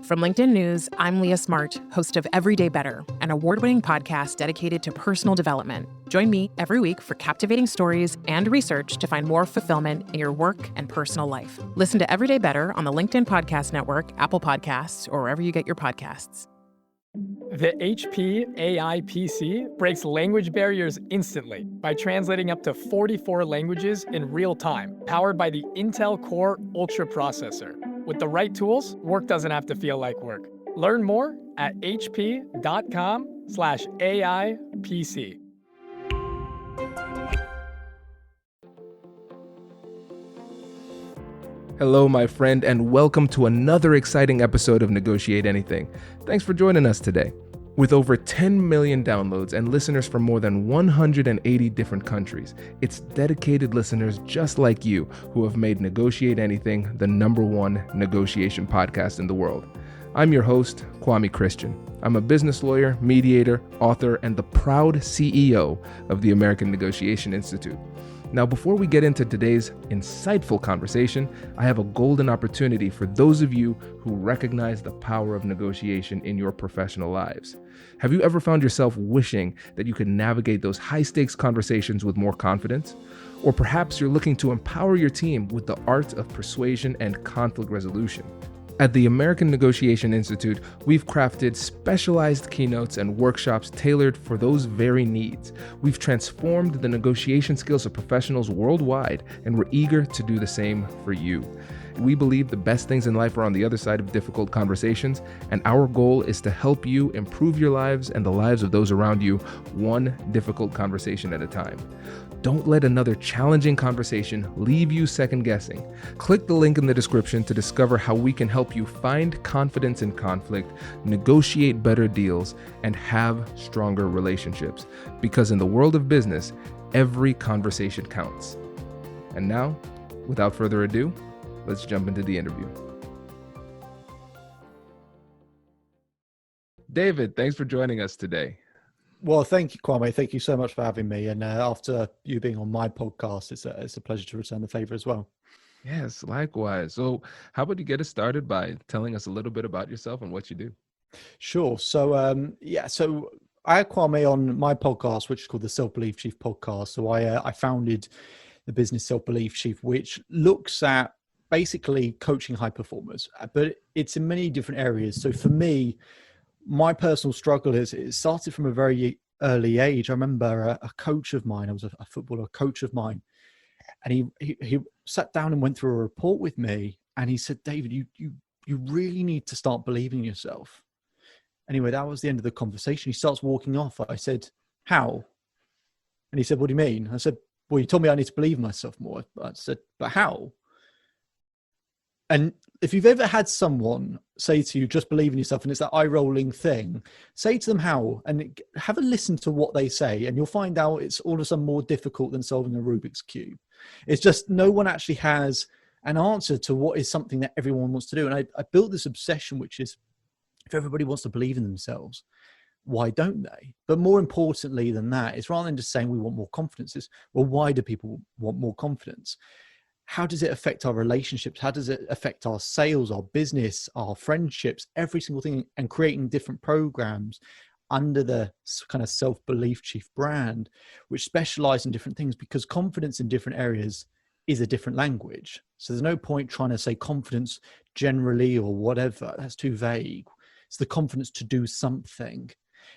From LinkedIn News, I'm Leah Smart, host of Everyday Better, an award-winning podcast dedicated to personal development. Join me every week for captivating stories and research to find more fulfillment in your work and personal life. Listen to Everyday Better on the LinkedIn Podcast Network, Apple Podcasts, or wherever you get your podcasts. The HP AI PC breaks language barriers instantly by translating up to 44 languages in real time, powered by the Intel Core Ultra processor. With the right tools, work doesn't have to feel like work. Learn more at hp.com/AI PC. Hello, my friend, and welcome to another exciting episode of Negotiate Anything. Thanks for joining us today. With over 10 million downloads and listeners from more than 180 different countries, it's dedicated listeners just like you who have made Negotiate Anything the #1 negotiation podcast in the world. I'm your host, Kwame Christian. I'm a business lawyer, mediator, author, and the proud CEO of the American Negotiation Institute. Now, before we get into today's insightful conversation, I have a golden opportunity for those of you who recognize the power of negotiation in your professional lives. Have you ever found yourself wishing that you could navigate those high-stakes conversations with more confidence? Or perhaps you're looking to empower your team with the art of persuasion and conflict resolution. At the American Negotiation Institute, we've crafted specialized keynotes and workshops tailored for those very needs. We've transformed the negotiation skills of professionals worldwide, and we're eager to do the same for you. We believe the best things in life are on the other side of difficult conversations, and our goal is to help you improve your lives and the lives of those around you, one difficult conversation at a time. Don't let another challenging conversation leave you second guessing. Click the link in the description to discover how we can help you find confidence in conflict, negotiate better deals, and have stronger relationships. Because in the world of business, every conversation counts. And now, without further ado, let's jump into the interview. David, thanks for joining us today. Well, thank you, Kwame. Thank you so much for having me. And after you being on my podcast, it's a pleasure to return the favor as well. Yes, likewise. So how about you get us started by telling us a little bit about yourself and what you do? Sure. So I had Kwame on my podcast, which is called the Self-Belief Chief podcast. So I founded the business Self-Belief Chief, which looks at basically coaching high performers, but it's in many different areas. So for me, my personal struggle is it started from a very early age. I remember a coach of mine, I was a footballer coach of mine, and he sat down and went through a report with me, and he said, David, you really need to start believing in yourself. Anyway, that was the end of the conversation. He starts walking off. I said, how? And he said, what do you mean? I said, well, you told me I need to believe in myself more. I said, but how? And if you've ever had someone say to you, just believe in yourself, and it's that eye-rolling thing, say to them how, and have a listen to what they say, and you'll find out it's all of a sudden more difficult than solving a Rubik's Cube. It's just no one actually has an answer to what is something that everyone wants to do. And I built this obsession, which is if everybody wants to believe in themselves, why don't they? But more importantly than that, it's rather than just saying we want more confidence, it's, well, why do people want more confidence? How does it affect our relationships? How does it affect our sales, our business, our friendships, every single thing, and creating different programs under the kind of Self-Belief Chief brand, which specialize in different things, because confidence in different areas is a different language. So there's no point trying to say confidence generally or whatever. That's too vague. It's the confidence to do something.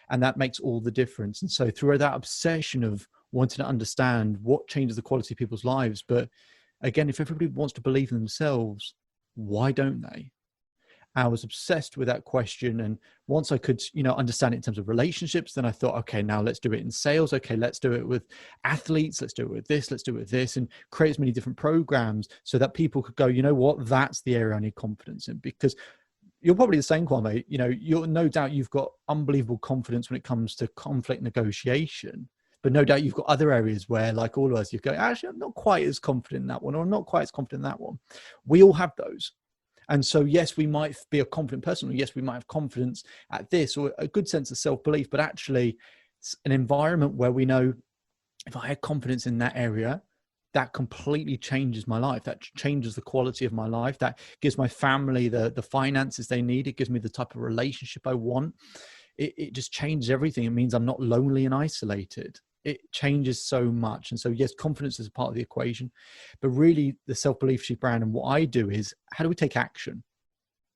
And that makes all the difference. And so through that obsession of wanting to understand what changes the quality of people's lives, but again, if everybody wants to believe in themselves, why don't they? I was obsessed with that question. And once I could, understand it in terms of relationships, then I thought, okay, now let's do it in sales. Okay, let's do it with athletes. Let's do it with this. Let's do it with this, and create as many different programs so that people could go, you know what, that's the area I need confidence in. Because you're probably the same, Kwame. You're no doubt you've got unbelievable confidence when it comes to conflict negotiation. But no doubt you've got other areas where, like all of us, you go, actually, I'm not quite as confident in that one, or I'm not quite as confident in that one. We all have those. And so, yes, we might be a confident person, or yes, we might have confidence at this, or a good sense of self-belief, but actually it's an environment where we know if I had confidence in that area, that completely changes my life. That changes the quality of my life. That gives my family the finances they need. It gives me the type of relationship I want. It just changes everything. It means I'm not lonely and isolated. It changes so much. And so, yes, confidence is a part of the equation, but really the self-belief sheep brand and what I do is, how do we take action?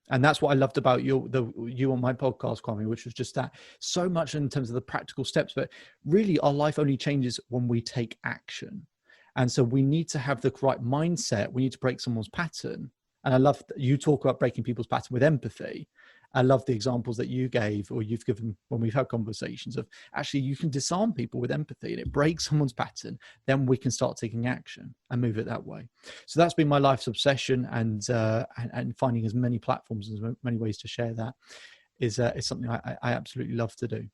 And that's what I loved about you on my podcast, Kwame, which was just that so much in terms of the practical steps, but really our life only changes when we take action. And so we need to have the right mindset. We need to break someone's pattern. And I love that you talk about breaking people's pattern with empathy. I love the examples that you gave, or you've given when we've had conversations of, actually you can disarm people with empathy and it breaks someone's pattern. Then we can start taking action and move it that way. So that's been my life's obsession, and finding as many platforms, as many ways to share that is something I absolutely love to do.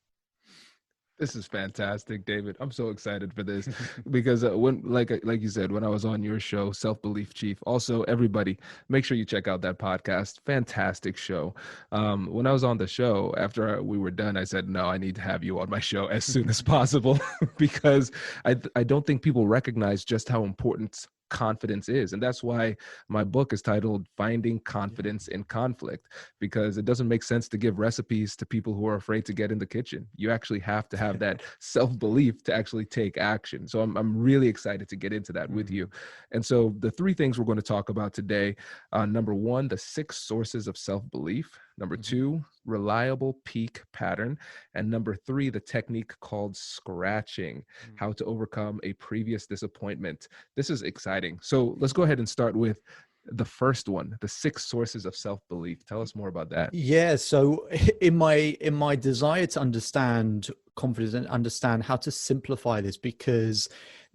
This is fantastic, David. I'm so excited for this because when, like you said, when I was on your show, Self-Belief Chief, also everybody, make sure you check out that podcast. Fantastic show. When I was on the show, after we were done, I said, no, I need to have you on my show as soon as possible because I don't think people recognize just how important confidence is. And that's why my book is titled Finding Confidence in Conflict, because it doesn't make sense to give recipes to people who are afraid to get in the kitchen. You actually have to have that self-belief to actually take action. So I'm really excited to get into that with you. And so the three things we're going to talk about today, number one, the 6 sources of self-belief. Number 2, reliable peak pattern. And number 3, the technique called scratching, how to overcome a previous disappointment. This is exciting. So let's go ahead and start with the first one, the 6 sources of self-belief. Tell us more about that. Yeah. So in my desire to understand confidence and understand how to simplify this, because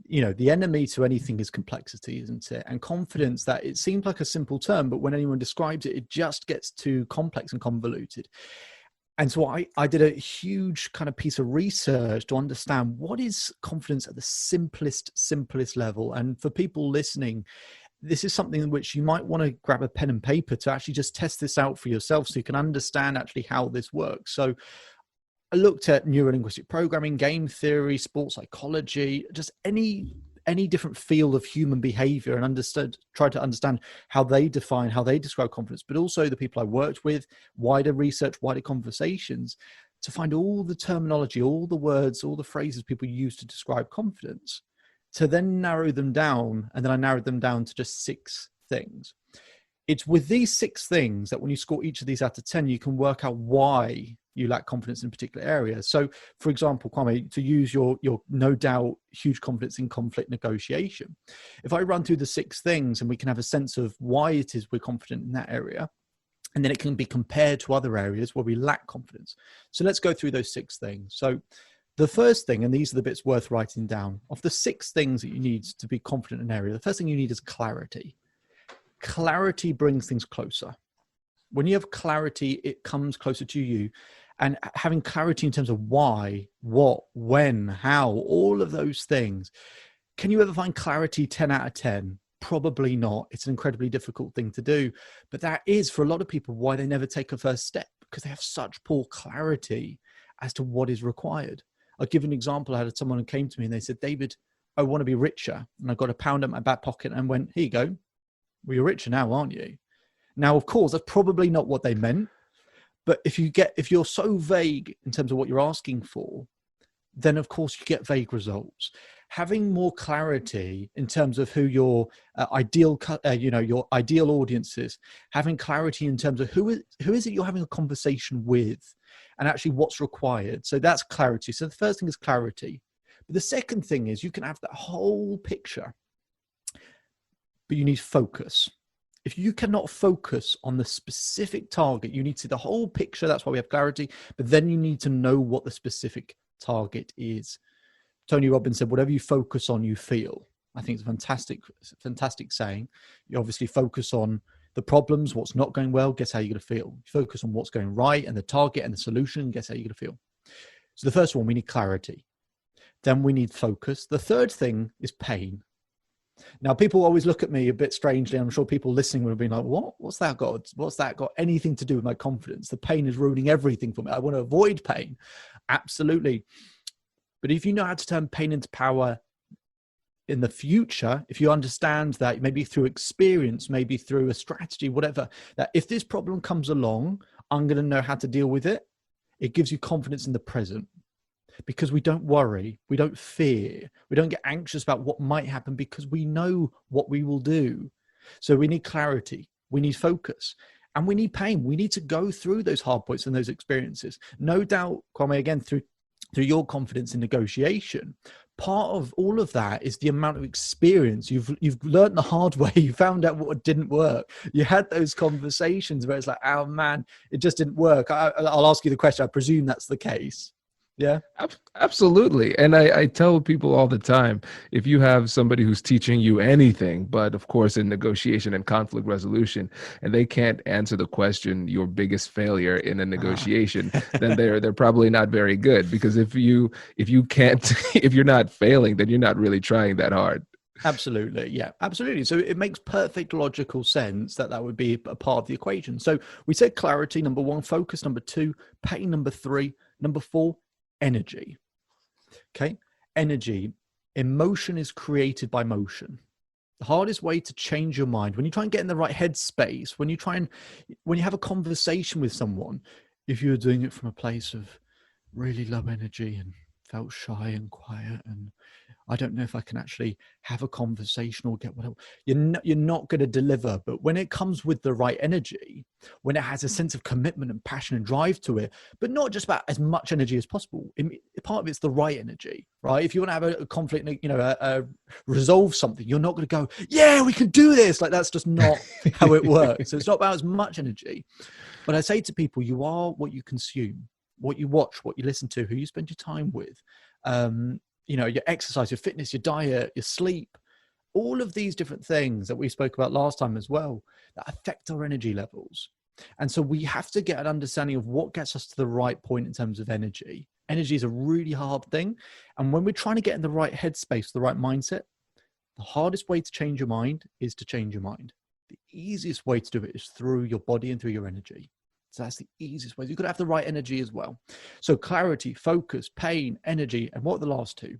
the enemy to anything is complexity, isn't it? And confidence, that it seems like a simple term, but when anyone describes it, it just gets too complex and convoluted. And so I did a huge kind of piece of research to understand what is confidence at the simplest level. And for people listening, this is something in which you might want to grab a pen and paper to actually just test this out for yourself so you can understand actually how this works. So I looked at neurolinguistic programming, game theory, sports psychology, just any different field of human behavior, and tried to understand how they define, how they describe confidence, but also the people I worked with, wider research, wider conversations, to find all the terminology, all the words, all the phrases people use to describe confidence, to then narrow them down. And then I narrowed them down to just 6 things. It's with these 6 things that when you score each of these out of 10, you can work out why you lack confidence in particular areas. So, for example, Kwame, to use your no doubt huge confidence in conflict negotiation, if I run through the 6 things and we can have a sense of why it is we're confident in that area, and then it can be compared to other areas where we lack confidence. So let's go through those 6 things. So the first thing, and these are the bits worth writing down, of the 6 things that you need to be confident in an area, the first thing you need is clarity. Clarity brings things closer. When you have clarity, it comes closer to you. And having clarity in terms of why, what, when, how, all of those things. Can you ever find clarity 10 out of 10? Probably not. It's an incredibly difficult thing to do. But that is, for a lot of people, why they never take a first step, because they have such poor clarity as to what is required. I'll give an example. I had someone who came to me and they said, David, I want to be richer. And I got a £1 in my back pocket and went, here you go. Well, you're richer now, aren't you? Now, of course, that's probably not what they meant. But if you're so vague in terms of what you're asking for, then of course you get vague results. Having more clarity in terms of who your ideal audience is, having clarity in terms of who is it you're having a conversation with, and actually what's required. So that's clarity. So the first thing is clarity. But the second thing is you can have that whole picture, but you need focus. If you cannot focus on the specific target, you need to see the whole picture. That's why we have clarity. But then you need to know what the specific target is. Tony Robbins said, whatever you focus on, you feel. I think it's a fantastic saying. You obviously focus on the problems, what's not going well, guess how you're going to feel. You focus on what's going right and the target and the solution, guess how you're going to feel. So the first one, we need clarity. Then we need focus. The third thing is pain. Now, people always look at me a bit strangely. I'm sure people listening will be like, what? What's that got anything to do with my confidence? The pain is ruining everything for me. I want to avoid pain. Absolutely. But if you know how to turn pain into power, in the future, if you understand that maybe through experience, maybe through a strategy, whatever, that if this problem comes along, I'm going to know how to deal with it. It gives you confidence in the present, because we don't worry, we don't fear, we don't get anxious about what might happen, because we know what we will do. So we need clarity, we need focus, and we need pain. We need to go through those hard points and those experiences. No doubt, Kwame, again, through your confidence in negotiation, part of all of that is the amount of experience you've learned the hard way. You found out what didn't work. You had those conversations where it's like, oh man, it just didn't work. I'll ask you the question. I presume that's the case. Yeah, absolutely. And I tell people all the time, if you have somebody who's teaching you anything, but of course in negotiation and conflict resolution, and they can't answer the question, your biggest failure in a negotiation, then they're probably not very good. Because if you can't, if you're not failing, then you're not really trying that hard. Absolutely. Yeah, absolutely. So it makes perfect logical sense that would be a part of the equation. So we said clarity, number one, focus, number two, pain, number three, number four, energy. Okay. Energy. Emotion is created by motion. The hardest way to change your mind, when you try and get in the right headspace, when you have a conversation with someone, if you're doing it from a place of really low energy and felt shy and quiet and I don't know if I can actually have a conversation or get whatever, you're not going to deliver. But when it comes with the right energy, when it has a sense of commitment and passion and drive to it, but not just about as much energy as possible, part of it's the right energy, right? If you want to have a conflict, resolve something, you're not going to go, yeah, we can do this. Like, that's just not how it works. So it's not about as much energy. But I say to people, you are what you consume, what you watch, what you listen to, who you spend your time with. Your exercise, your fitness, your diet, your sleep, all of these different things that we spoke about last time as well, that affect our energy levels. And so we have to get an understanding of what gets us to the right point in terms of energy. Energy is a really hard thing. And when we're trying to get in the right headspace, the right mindset, the hardest way to change your mind is to change your mind. The easiest way to do it is through your body and through your energy. So that's the easiest way. You've got to have the right energy as well. So clarity, focus, pain, energy. And what are the last two?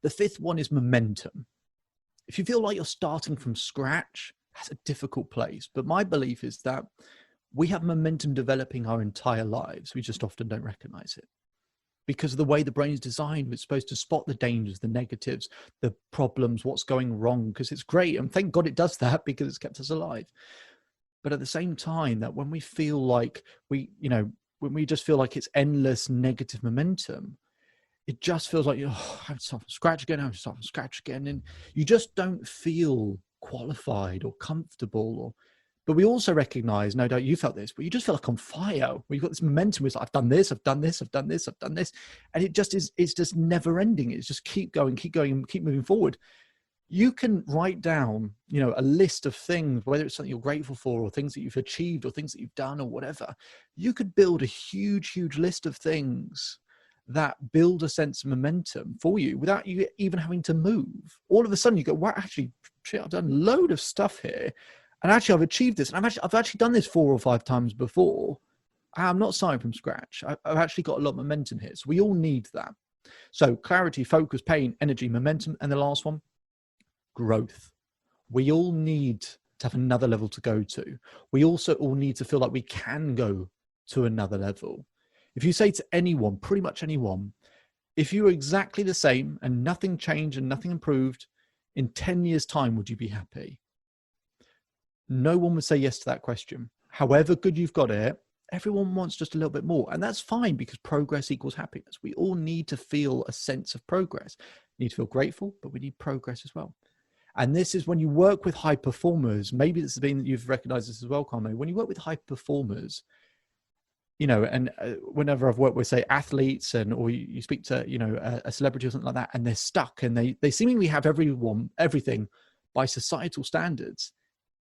The fifth one is momentum. If you feel like you're starting from scratch, that's a difficult place. But my belief is that we have momentum developing our entire lives. We just often don't recognize it. Because of the way the brain is designed, it's supposed to spot the dangers, the negatives, the problems, what's going wrong, because it's great. And thank God it does that, because it's kept us alive. But at the same time, that when we feel like when we just feel like it's endless negative momentum, it just feels like, I have to start from scratch again, I have to start from scratch again. And you just don't feel qualified or comfortable. But we also recognize, no doubt you felt this, but you just feel like on fire. We've got this momentum. It's like, I've done this, I've done this, I've done this, I've done this. And it's just never ending. It's just keep going and keep moving forward. You can write down, a list of things, whether it's something you're grateful for or things that you've achieved or things that you've done or whatever. You could build a huge, huge list of things that build a sense of momentum for you without you even having to move. All of a sudden you go, wow, actually, shit, I've done a load of stuff here. And actually I've achieved this. And I've actually done this 4 or 5 times before. I'm not starting from scratch. I've actually got a lot of momentum here. So we all need that. So clarity, focus, pain, energy, momentum. And the last one, growth. We all need to have another level to go to. We also all need to feel like we can go to another level. If you say to anyone, pretty much anyone, if you were exactly the same and nothing changed and nothing improved, in 10 years' time, would you be happy? No one would say yes to that question. However good you've got it, everyone wants just a little bit more. And that's fine, because progress equals happiness. We all need to feel a sense of progress. We need to feel grateful, but we need progress as well. And this is when you work with high performers, maybe this has been, you've recognized this as well, Kwame, when you work with high performers, and whenever I've worked with, say, athletes or you speak to, a celebrity or something like that, and they're stuck and they seemingly have everything by societal standards.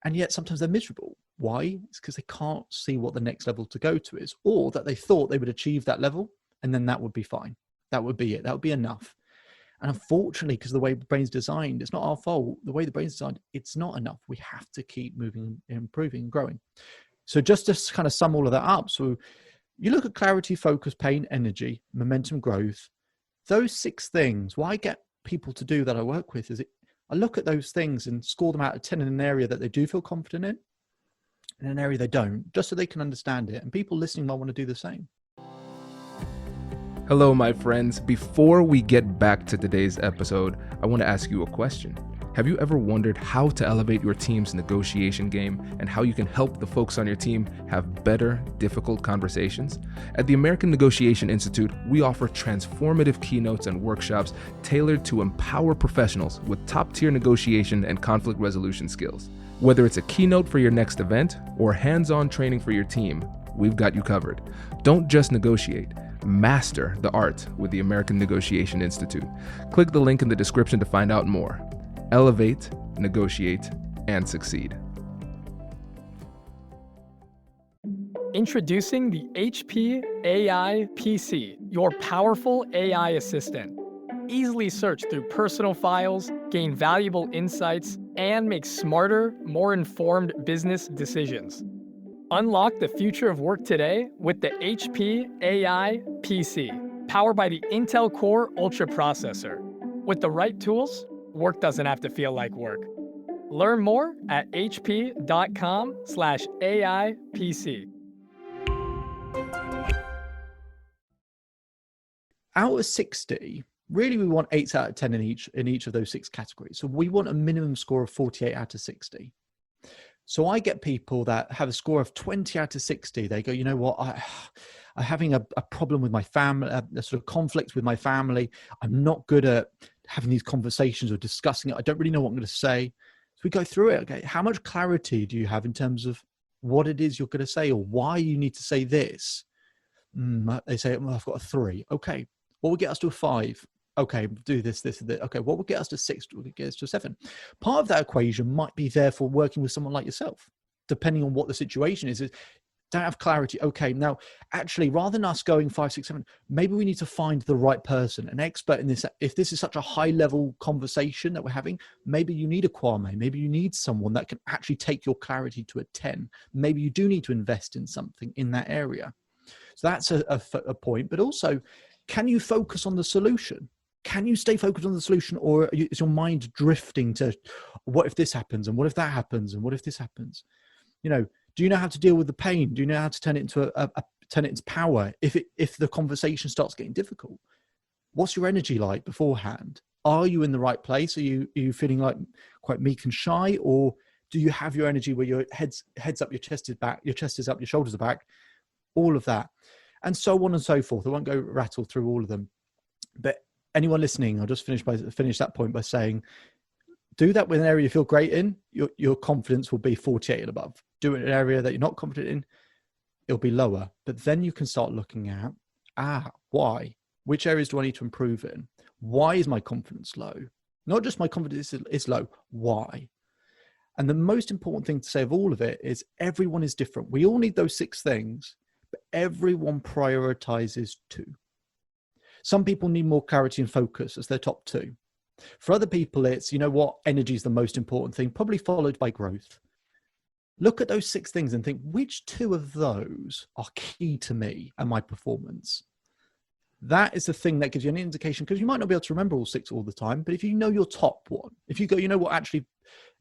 And yet sometimes they're miserable. Why? It's because they can't see what the next level to go to is, or that they thought they would achieve that level and then that would be fine. That would be it. That would be enough. And unfortunately, because the way the brain's designed, it's not our fault. The way the brain's designed, it's not enough. We have to keep moving, improving, and growing. So just to kind of sum all of that up. So you look at clarity, focus, pain, energy, momentum, growth. Those 6 things, why get people to do that I work with is I look at those things and score them out of 10 in an area that they do feel confident in an area they don't, just so they can understand it. And people listening might want to do the same. Hello, my friends. Before we get back to today's episode, I want to ask you a question. Have you ever wondered how to elevate your team's negotiation game and how you can help the folks on your team have better, difficult conversations? At the American Negotiation Institute, we offer transformative keynotes and workshops tailored to empower professionals with top-tier negotiation and conflict resolution skills. Whether it's a keynote for your next event or hands-on training for your team, we've got you covered. Don't just negotiate. Master the art with the American Negotiation Institute. Click the link in the description to find out more. Elevate, negotiate, and succeed. Introducing the HP AI PC, your powerful AI assistant. Easily search through personal files, gain valuable insights, and make smarter, more informed business decisions. Unlock the future of work today with the HP AI PC, powered by the Intel Core Ultra processor. With the right tools, work doesn't have to feel like work. Learn more at hp.com/AIPC. Out of 60, really we want 8 out of 10 in each of those 6 categories. So we want a minimum score of 48 out of 60. So I get people that have a score of 20 out of 60. They go, you know what, I'm having a problem with my family, a sort of conflict with my family. I'm not good at having these conversations or discussing it. I don't really know what I'm going to say. So we go through it. Okay, how much clarity do you have in terms of what it is you're going to say or why you need to say this? They say, well, I've got a 3. Okay, what will get us to a 5? Okay, do this, this, and this. Okay, what will get us to 6? What will get us to 7? Part of that equation might be therefore working with someone like yourself, depending on what the situation is. Don't have clarity. Okay, now actually, rather than us going 5, 6, 7, maybe we need to find the right person, an expert in this. If this is such a high level conversation that we're having, maybe you need a Kwame. Maybe you need someone that can actually take your clarity to a 10. Maybe you do need to invest in something in that area. So that's a point. But also, can you focus on the solution? Can you stay focused on the solution, or is your mind drifting to what if this happens and what if that happens and what if this happens? You know, do you know how to deal with the pain? Do you know how to turn it into turn it into power if the conversation starts getting difficult? What's your energy like beforehand? Are you in the right place? Are you feeling like quite meek and shy, or do you have your energy where your head's up, your chest is back, your chest is up, your shoulders are back, all of that, and so on and so forth. I won't go rattle through all of them, but anyone listening, I'll just finish that point by saying, do that with an area you feel great in, your confidence will be 48 and above. Do it in an area that you're not confident in, it'll be lower. But then you can start looking at, why? Which areas do I need to improve in? Why is my confidence low? Not just my confidence is low, why? And the most important thing to say of all of it is everyone is different. We all need those 6 things, but everyone prioritizes 2. Some people need more clarity and focus as their top 2. For other people, it's, you know what, energy is the most important thing, probably followed by growth. Look at those 6 things and think, which 2 of those are key to me and my performance? That is the thing that gives you an indication, because you might not be able to remember all 6 all the time, but if you know your top one, if you go, you know what, actually,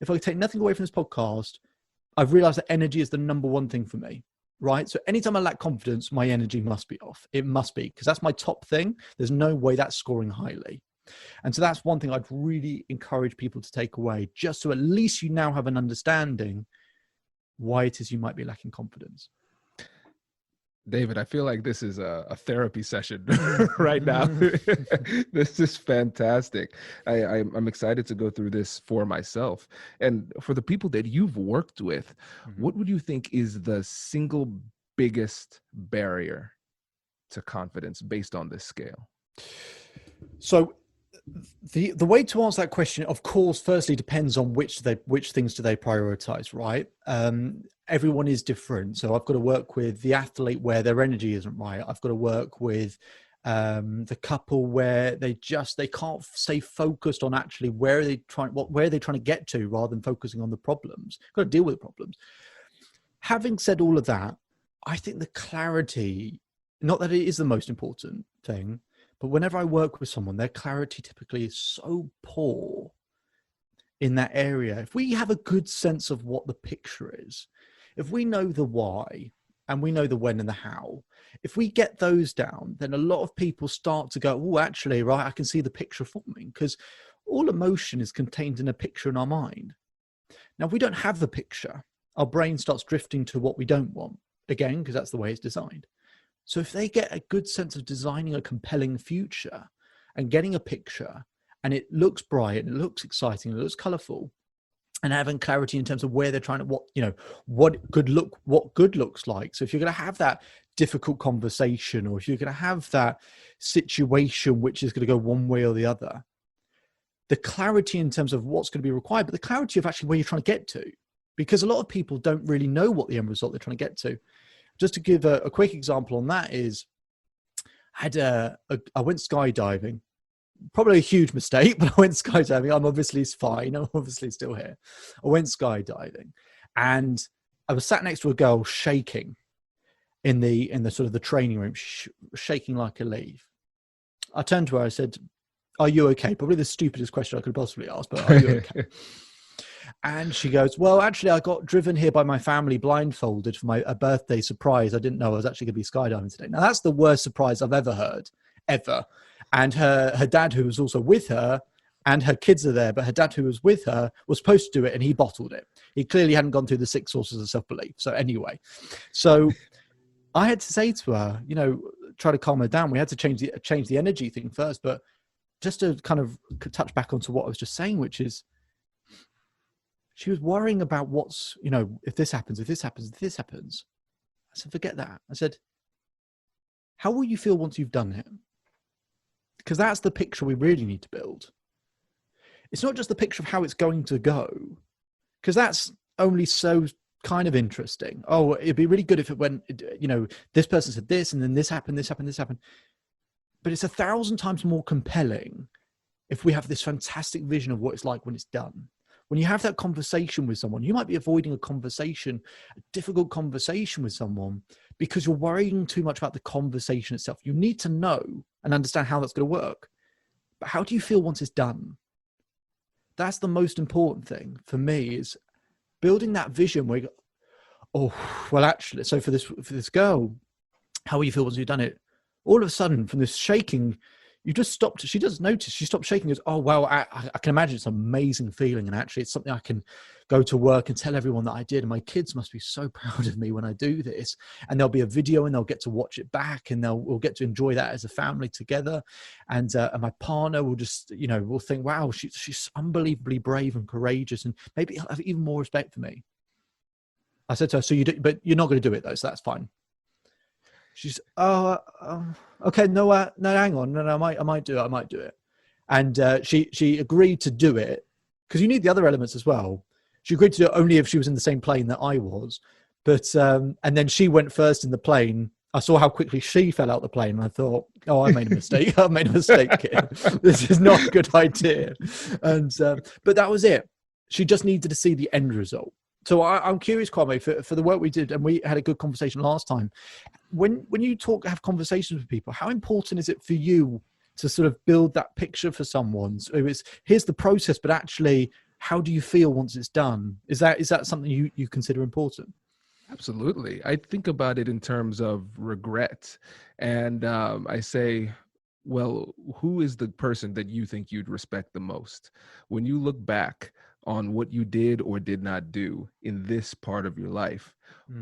if I take nothing away from this podcast, I've realized that energy is the number 1 thing for me. Right? So anytime I lack confidence, my energy must be off. It must be, because that's my top thing. There's no way that's scoring highly. And so that's one thing I'd really encourage people to take away, just so at least you now have an understanding why it is you might be lacking confidence. David, I feel like this is a therapy session right now. This is fantastic. I'm excited to go through this for myself. And for the people that you've worked with, what would you think is the single biggest barrier to confidence based on this scale? So the way to answer that question, of course, firstly depends on which things do they prioritize, right? Everyone is different. So I've got to work with the athlete where their energy isn't right. I've got to work with the couple where they can't stay focused on actually where are they trying to get to, rather than focusing on the problems. Got to deal with the problems. Having said all of that, I think the clarity, not that it is the most important thing, But whenever I work with someone, their clarity typically is so poor in that area. If we have a good sense of what the picture is, if we know the why and we know the when and the how, if we get those down, then a lot of people start to go, oh, actually, right, I can see the picture forming, because all emotion is contained in a picture in our mind. Now, if we don't have the picture, our brain starts drifting to what we don't want, again, because that's the way it's designed. So if they get a good sense of designing a compelling future and getting a picture, and it looks bright and it looks exciting and it looks colorful, and having clarity in terms of where they're trying to, what good looks like. So if you're going to have that difficult conversation, or if you're going to have that situation which is going to go one way or the other, the clarity in terms of what's going to be required, but the clarity of actually where you're trying to get to, because a lot of people don't really know what the end result they're trying to get to. Just to give a quick example on that is, I went skydiving. Probably a huge mistake, but I went skydiving. I'm obviously fine. I'm obviously still here. I went skydiving, and I was sat next to a girl shaking in the sort of the training room, shaking like a leaf. I turned to her. I said, "Are you okay?" Probably the stupidest question I could possibly ask, but are you okay? And she goes, "Well, actually, I got driven here by my family blindfolded for a birthday surprise. I didn't know I was actually going to be skydiving today." Now, that's the worst surprise I've ever heard, ever. And her dad, who was also with her, and her kids are there, but her dad, who was with her, was supposed to do it, and he bottled it. He clearly hadn't gone through the 6 sources of self-belief. So anyway, I had to say to her, try to calm her down. We had to change the energy thing first, but just to kind of touch back onto what I was just saying, which is, she was worrying about what's, if this happens, if this happens, if this happens. I said, forget that. I said, how will you feel once you've done it? Because that's the picture we really need to build. It's not just the picture of how it's going to go, because that's only so kind of interesting. Oh, it'd be really good if it went, this person said this, and then this happened, this happened, this happened. But it's 1,000 times more compelling if we have this fantastic vision of what it's like when it's done. When you have that conversation with someone, you might be avoiding a difficult conversation with someone because you're worrying too much about the conversation itself. You need to know and understand how that's going to work. But how do you feel once it's done? That's the most important thing for me, is building that vision where you go, oh, well, actually, so for this girl, how will you feel once you've done it? All of a sudden, from this shaking, you just stopped. She doesn't notice. She stopped shaking. Goes, oh, well, I can imagine it's an amazing feeling. And actually, it's something I can go to work and tell everyone that I did. And my kids must be so proud of me when I do this. And there'll be a video and they'll get to watch it back, and we'll get to enjoy that as a family together. And my partner will just, will think, wow, she's unbelievably brave and courageous. And maybe he'll have even more respect for me. I said to her, but you're not going to do it though. So that's fine. She's, okay, no, hang on. No, I might do it. And she agreed to do it, because you need the other elements as well. She agreed to do it only if she was in the same plane that I was. But, and then she went first in the plane. I saw how quickly she fell out the plane, and I thought, oh, I made a mistake. I made a mistake here. This is not a good idea. And, but that was it. She just needed to see the end result. So I'm curious, Kwame, for the work we did, and we had a good conversation last time. When you have conversations with people, how important is it for you to sort of build that picture for someone? So here's the process, but actually, how do you feel once it's done? Is that something you consider important? Absolutely. I think about it in terms of regret. And I say, well, who is the person that you think you'd respect the most? When you look back on what you did or did not do in this part of your life,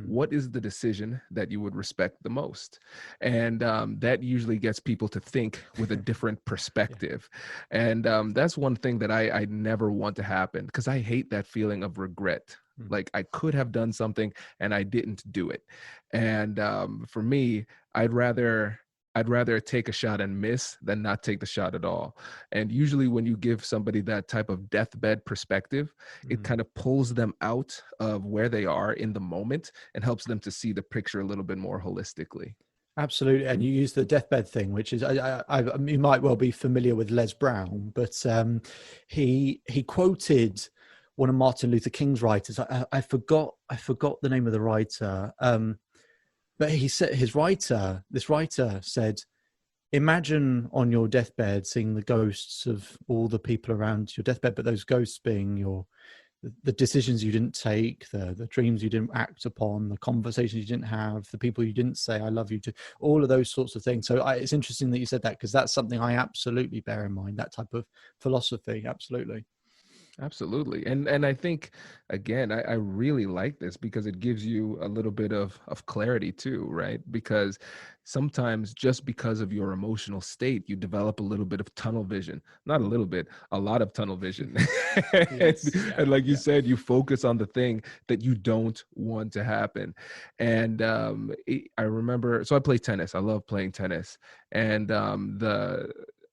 what is the decision that you would respect the most? And that usually gets people to think with a different perspective. Yeah. And that's one thing that I never want to happen, because I hate that feeling of regret. Like I could have done something and I didn't do it. And for me, I'd rather take a shot and miss than not take the shot at all. And usually when you give somebody that type of deathbed perspective, it kind of pulls them out of where they are in the moment and helps them to see the picture a little bit more holistically. Absolutely. And you use the deathbed thing, which is, you might well be familiar with Les Brown, but he quoted one of Martin Luther King's writers. I forgot the name of the writer. But he said, this writer said, imagine on your deathbed seeing the ghosts of all the people around your deathbed, but those ghosts being the decisions you didn't take, the dreams you didn't act upon, the conversations you didn't have, the people you didn't say I love you to, all of those sorts of things. So it's interesting that you said that, because that's something I absolutely bear in mind, that type of philosophy. Absolutely. Absolutely. And I think, again, I really like this because it gives you a little bit of clarity too, right? Because sometimes just because of your emotional state, you develop a little bit of tunnel vision. Not a little bit, a lot of tunnel vision. Yes. And like you said, you focus on the thing that you don't want to happen. And I remember, so I play tennis. I love playing tennis. And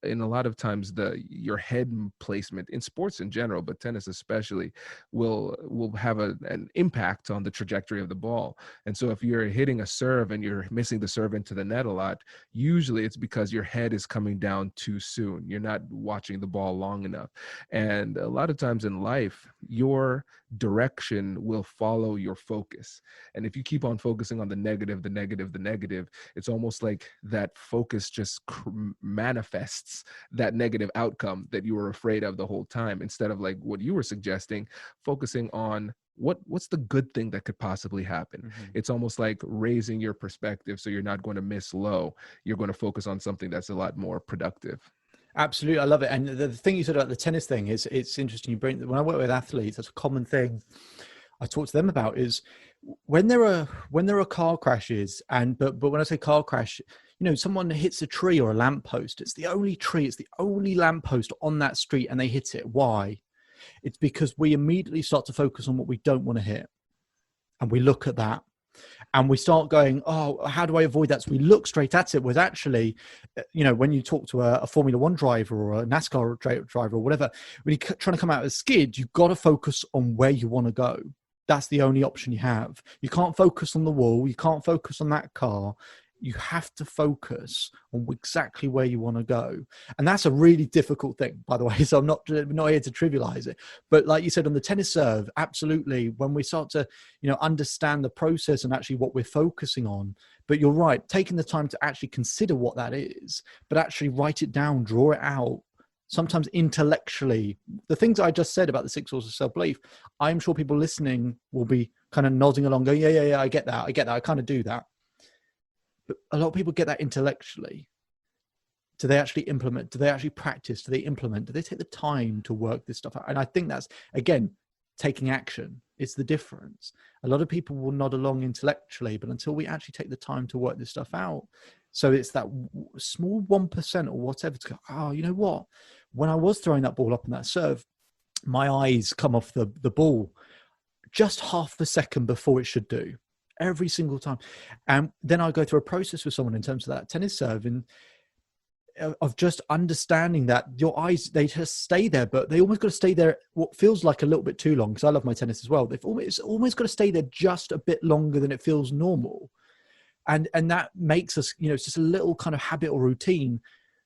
in a lot of times your head placement in sports in general, but tennis especially, will have an impact on the trajectory of the ball. And so if you're hitting a serve and you're missing the serve into the net a lot, usually it's because your head is coming down too soon. You're not watching the ball long enough. And a lot of times in life, your direction will follow your focus. And if you keep on focusing on the negative, it's almost like that focus just manifests that negative outcome that you were afraid of the whole time, instead of like what you were suggesting, focusing on what's the good thing that could possibly happen. Mm-hmm. It's almost like raising your perspective, so you're not going to miss low. You're going to focus on something that's a lot more productive. Absolutely. I love it. And the thing you said about the tennis thing is, it's interesting. When I work with athletes, that's a common thing I talk to them about, is when there are car crashes, but when I say car crash, someone hits a tree or a lamppost. It's the only tree, it's the only lamppost on that street, and they hit it. Why? It's because we immediately start to focus on what we don't want to hit. And we look at that. And we start going, oh, how do I avoid that? So we look straight at it. Was actually, when you talk to a Formula One driver or a NASCAR driver or whatever, when you're trying to come out of a skid, you've got to focus on where you want to go. That's the only option you have. You can't focus on the wall. You can't focus on that car. You have to focus on exactly where you want to go. And that's a really difficult thing, by the way. So I'm not here to trivialize it. But like you said, on the tennis serve, absolutely, when we start to, understand the process and actually what we're focusing on. But you're right, taking the time to actually consider what that is, but actually write it down, draw it out. Sometimes intellectually, the things I just said about the 6 sources of self-belief, I'm sure people listening will be kind of nodding along, going, yeah, I get that. I kind of do that. But a lot of people get that intellectually. Do they actually implement? Do they actually practice? Do they implement? Do they take the time to work this stuff out? And I think that's, again, taking action. It's the difference. A lot of people will nod along intellectually, but until we actually take the time to work this stuff out. So it's that small 1% or whatever to go, oh, you know what? When I was throwing that ball up in that serve, my eyes come off the ball just half a second before it should do. Every single time. And then I go through a process with someone in terms of that tennis serve, and of just understanding that your eyes, they just stay there, but they almost got to stay there what feels like a little bit too long, because I love my tennis as well. It's almost got to stay there just a bit longer than it feels normal. And that makes us, it's just a little kind of habit or routine,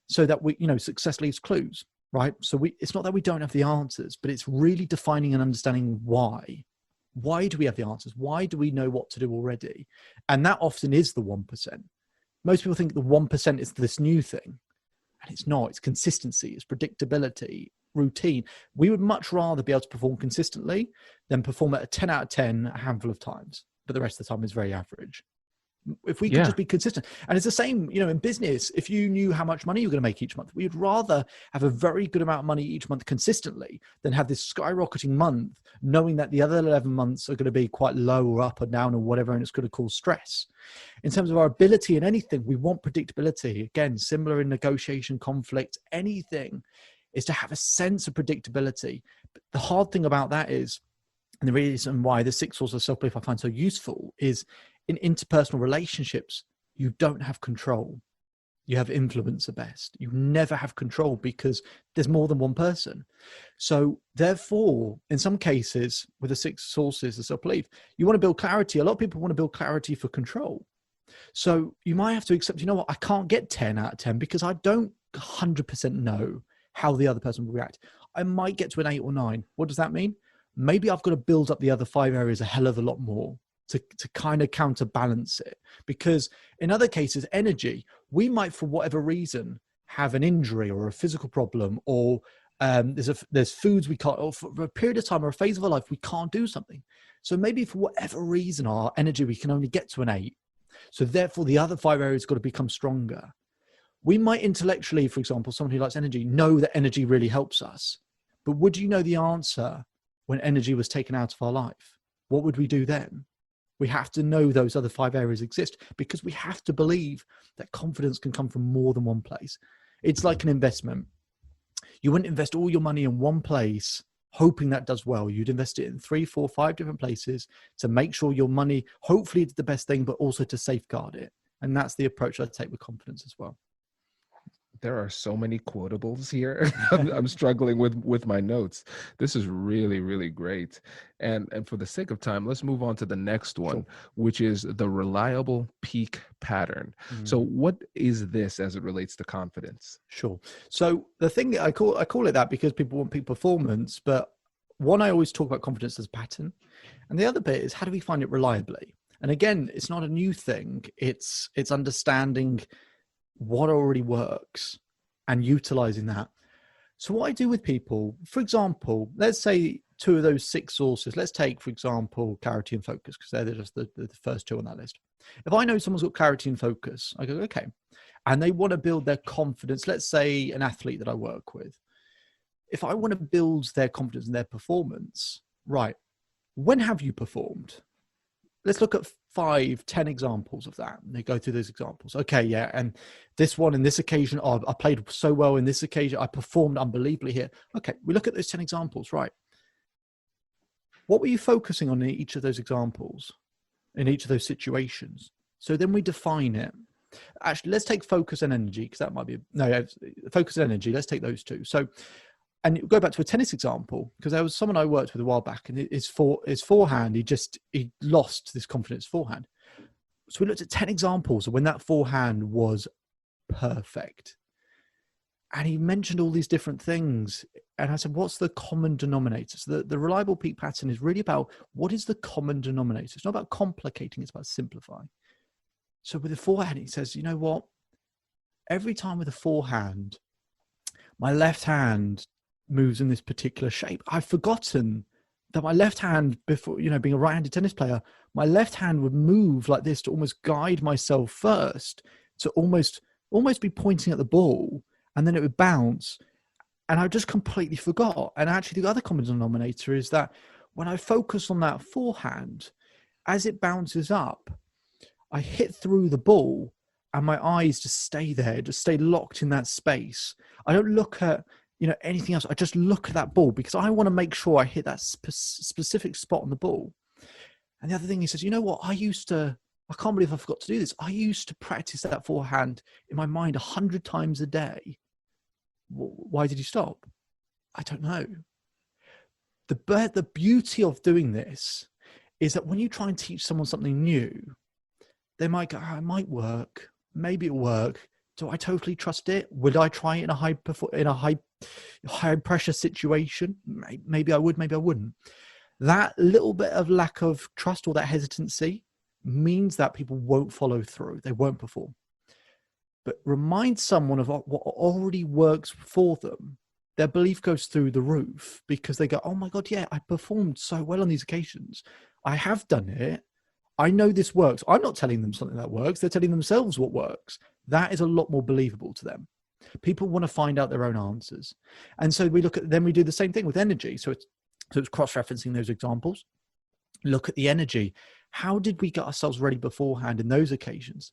so that we, success leaves clues, right? So it's not that we don't have the answers, but it's really defining and understanding why. Why do we have the answers? Why do we know what to do already? And that often is the 1%. Most people think the 1% is this new thing. And it's not. It's consistency. It's predictability, routine. We would much rather be able to perform consistently than perform at a 10 out of 10 a handful of times. But the rest of the time is very average. If we could just be consistent. And it's the same, in business. If you knew how much money you're going to make each month, we'd rather have a very good amount of money each month consistently than have this skyrocketing month, knowing that the other 11 months are going to be quite low or up or down or whatever, and it's going to cause stress. In terms of our ability in anything, we want predictability. Again, similar in negotiation, conflict, anything, is to have a sense of predictability. But the hard thing about that is, and the reason why the 6 sources of self-belief I find so useful is, in interpersonal relationships, you don't have control. You have influence at best. You never have control because there's more than one person. So therefore, in some cases, with the 6 sources of self-belief, you want to build clarity. A lot of people want to build clarity for control. So you might have to accept, I can't get 10 out of 10 because I don't 100% know how the other person will react. I might get to an 8 or 9. What does that mean? Maybe I've got to build up the other 5 areas a hell of a lot more. to kind of counterbalance it. Because in other cases, energy, we might, for whatever reason, have an injury or a physical problem, or there's foods we can't, or for a period of time or a phase of our life, we can't do something. So maybe for whatever reason, our energy, we can only get to an 8. So therefore the other 5 areas got to become stronger. We might intellectually, for example, someone who likes energy, know that energy really helps us. But would you know the answer when energy was taken out of our life? What would we do then? We have to know those other 5 areas exist, because we have to believe that confidence can come from more than one place. It's like an investment. You wouldn't invest all your money in one place hoping that does well. You'd invest it in 3, 4, 5 different places to make sure your money, hopefully it's the best thing, but also to safeguard it. And that's the approach I take with confidence as well. There are so many quotables here. I'm struggling with my notes. This is really, really great. And for the sake of time, let's move on to the next one, Sure. which is the reliable peak pattern. So what is this as it relates to confidence? Sure. So the thing that I call it that because people want peak performance, but one, I always talk about confidence as pattern. And the other bit is, how do we find it reliably? And again, it's not a new thing. It's understanding what already works and utilizing that. So what I do with people, for example, let's say 2 of those 6 sources, let's take, for example, clarity and focus, because they're just the first 2 on that list. If I know someone's got clarity and focus, I go, okay, and they want to build their confidence, let's say an athlete that I work with, if I want to build their confidence and their performance, right, when have you performed? Let's look at 5, 10 examples of that. And they go through those examples. Okay, yeah. And this one, in this occasion, I played so well in this occasion. I performed unbelievably here. Okay, we look at those 10 examples, right? What were you focusing on in each of those examples, in each of those situations? So then we define it. Actually, let's take focus and energy, because that might be, focus and energy. Let's take those 2. So, and go back to a tennis example, because there was someone I worked with a while back, and his forehand, he lost this confidence forehand. So we looked at 10 examples of when that forehand was perfect. And he mentioned all these different things. And I said, what's the common denominator? So the reliable peak pattern is really about what is the common denominator. It's not about complicating, it's about simplifying. So with the forehand, he says, you know what? Every time with a forehand, my left hand moves in this particular shape. I've forgotten that my left hand, before, being a right-handed tennis player, my left hand would move like this to almost guide myself first, to almost be pointing at the ball, and then it would bounce. And I just completely forgot. And actually the other common denominator is that when I focus on that forehand, as it bounces up, I hit through the ball and my eyes just stay there, just stay locked in that space. I don't look at anything else. I just look at that ball because I want to make sure I hit that specific spot on the ball. And the other thing, he says, you know what? I can't believe I forgot to do this. I used to practice that forehand in my mind 100 times a day. Why did you stop? I don't know. The beauty of doing this is that when you try and teach someone something new, they might go, it might work. Maybe it'll work. Do I totally trust it? Would I try it in a high pressure situation? Maybe I would, maybe I wouldn't. That little bit of lack of trust or that hesitancy means that people won't follow through. They won't perform. But remind someone of what already works for them. Their belief goes through the roof because they go, oh my God, yeah, I performed so well on these occasions. I have done it. I know this works. I'm not telling them something that works. They're telling themselves what works. That is a lot more believable to them. People want to find out their own answers. And so we do the same thing with energy. So it's cross-referencing those examples. Look at the energy. How did we get ourselves ready beforehand in those occasions?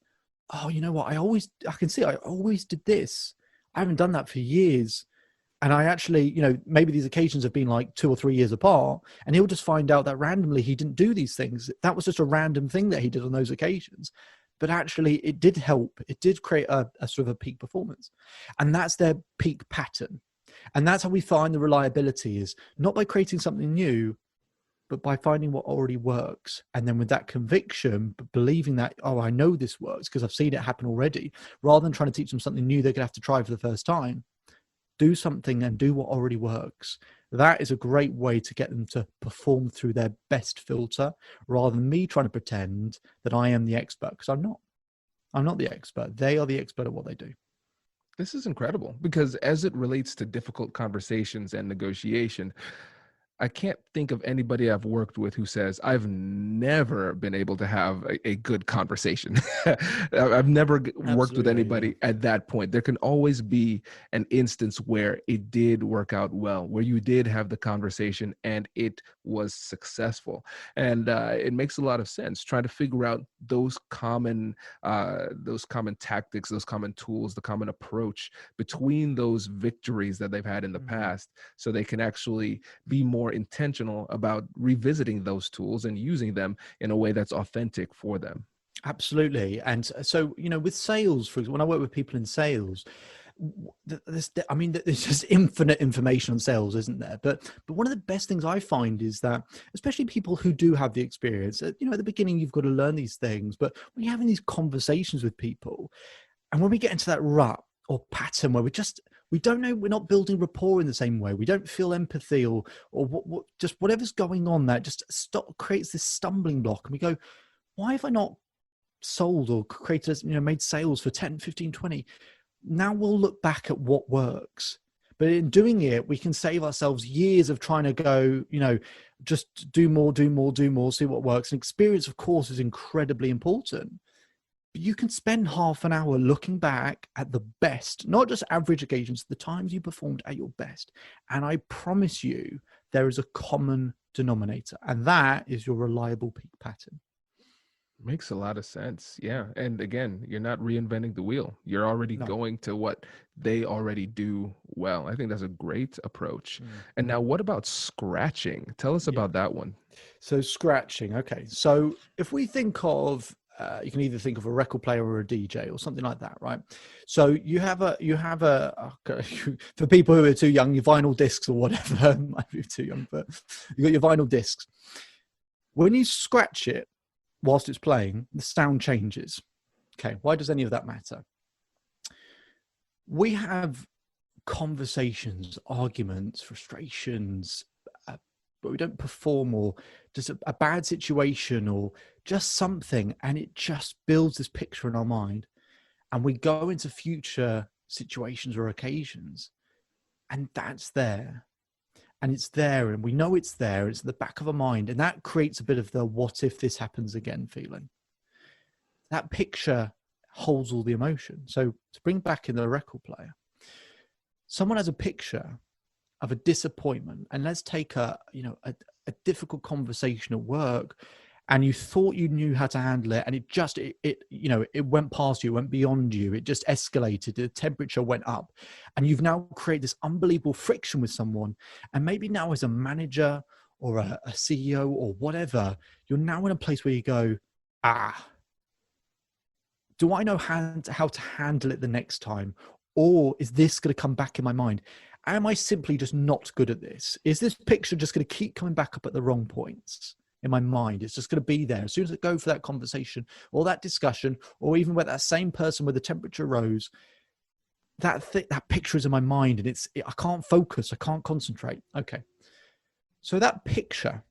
Oh, you know what? I always did this. I haven't done that for years. And I actually, maybe these occasions have been like 2 or 3 years apart, and he'll just find out that randomly he didn't do these things. That was just a random thing that he did on those occasions. But actually it did help. It did create a sort of a peak performance. And that's their peak pattern. And that's how we find the reliability, is not by creating something new, but by finding what already works. And then with that conviction, believing that, oh, I know this works because I've seen it happen already, rather than trying to teach them something new they're going to have to try for the first time. Do something and do what already works. That is a great way to get them to perform through their best filter, rather than me trying to pretend that I am the expert, because I'm not. I'm not the expert. They are the expert at what they do. This is incredible because as it relates to difficult conversations and negotiation, I can't think of anybody I've worked with who says, I've never been able to have a good conversation. I've never worked with Absolutely, yeah. anybody at that point. There can always be an instance where it did work out well, where you did have the conversation and it was successful. And it makes a lot of sense trying to figure out those common tactics, those common tools, the common approach between those victories that they've had in the past, so they can actually be more intentional about revisiting those tools and using them in a way that's authentic for them. Absolutely. And so, with sales, for example, when I work with people in sales, there's just infinite information on sales, isn't there? But one of the best things I find is that, especially people who do have the experience, at the beginning, you've got to learn these things. But when you're having these conversations with people, and when we get into that rut or pattern where we don't know, we're not building rapport in the same way, we don't feel empathy, or what just whatever's going on, that just creates this stumbling block, and we go, why have I not sold or created, made sales for 10, 15, 20? Now we'll look back at what works. But in doing it, we can save ourselves years of trying to go, just do more, see what works. And experience, of course, is incredibly important. But you can spend half an hour looking back at the best, not just average occasions, the times you performed at your best. And I promise you, there is a common denominator, and that is your reliable peak pattern. Makes a lot of sense. Yeah. And again, you're not reinventing the wheel. You're already going to what they already do well. I think that's a great approach. And now what about scratching? Tell us about that one. So scratching. Okay. So if we think of, you can either think of a record player or a DJ or something like that, right? So you have a for people who are too young, your vinyl discs or whatever, might be too young, but you got your vinyl discs. When you scratch it, whilst it's playing, the sound changes. Okay, why does any of that matter? We have conversations, arguments, frustrations, but we don't perform, or just a bad situation, or just something, and it just builds this picture in our mind. And we go into future situations or occasions, and that's there. And it's there, and we know it's there. It's at the back of our mind. And that creates a bit of the what if this happens again feeling. That picture holds all the emotion. So to bring back in the record player, someone has a picture of a disappointment. And let's take a difficult conversation at work, and you thought you knew how to handle it, and it went past you, it went beyond you, it just escalated, the temperature went up, and you've now created this unbelievable friction with someone. And maybe now, as a manager or a CEO or whatever, you're now in a place where you go, do I know how to handle it the next time? Or is this going to come back in my mind? Am I simply just not good at this? Is this picture just going to keep coming back up at the wrong points in my mind? It's just going to be there. As soon as I go for that conversation or that discussion, or even with that same person where the temperature rose, that picture is in my mind, and I can't focus. I can't concentrate. Okay. So that picture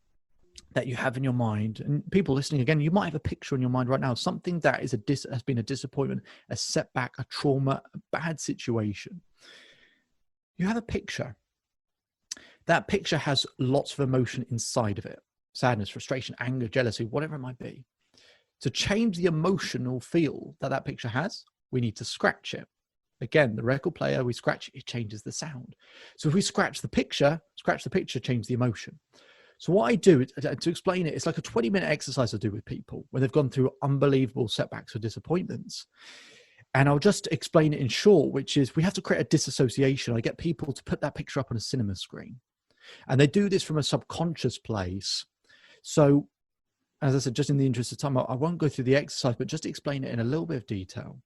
that you have in your mind, and people listening again, you might have a picture in your mind right now, something that has been a disappointment, a setback, a trauma, a bad situation. You have a picture. That picture has lots of emotion inside of it. Sadness, frustration, anger, jealousy, whatever it might be. To change the emotional feel that picture has, we need to scratch it. Again, the record player, we scratch it changes the sound. So if we scratch the picture, change the emotion. So what I do, to explain it, it's like a 20-minute exercise I do with people when they've gone through unbelievable setbacks or disappointments. And I'll just explain it in short, which is we have to create a disassociation. I get people to put that picture up on a cinema screen. And they do this from a subconscious place. So, as I said, just in the interest of time, I won't go through the exercise, but just explain it in a little bit of detail.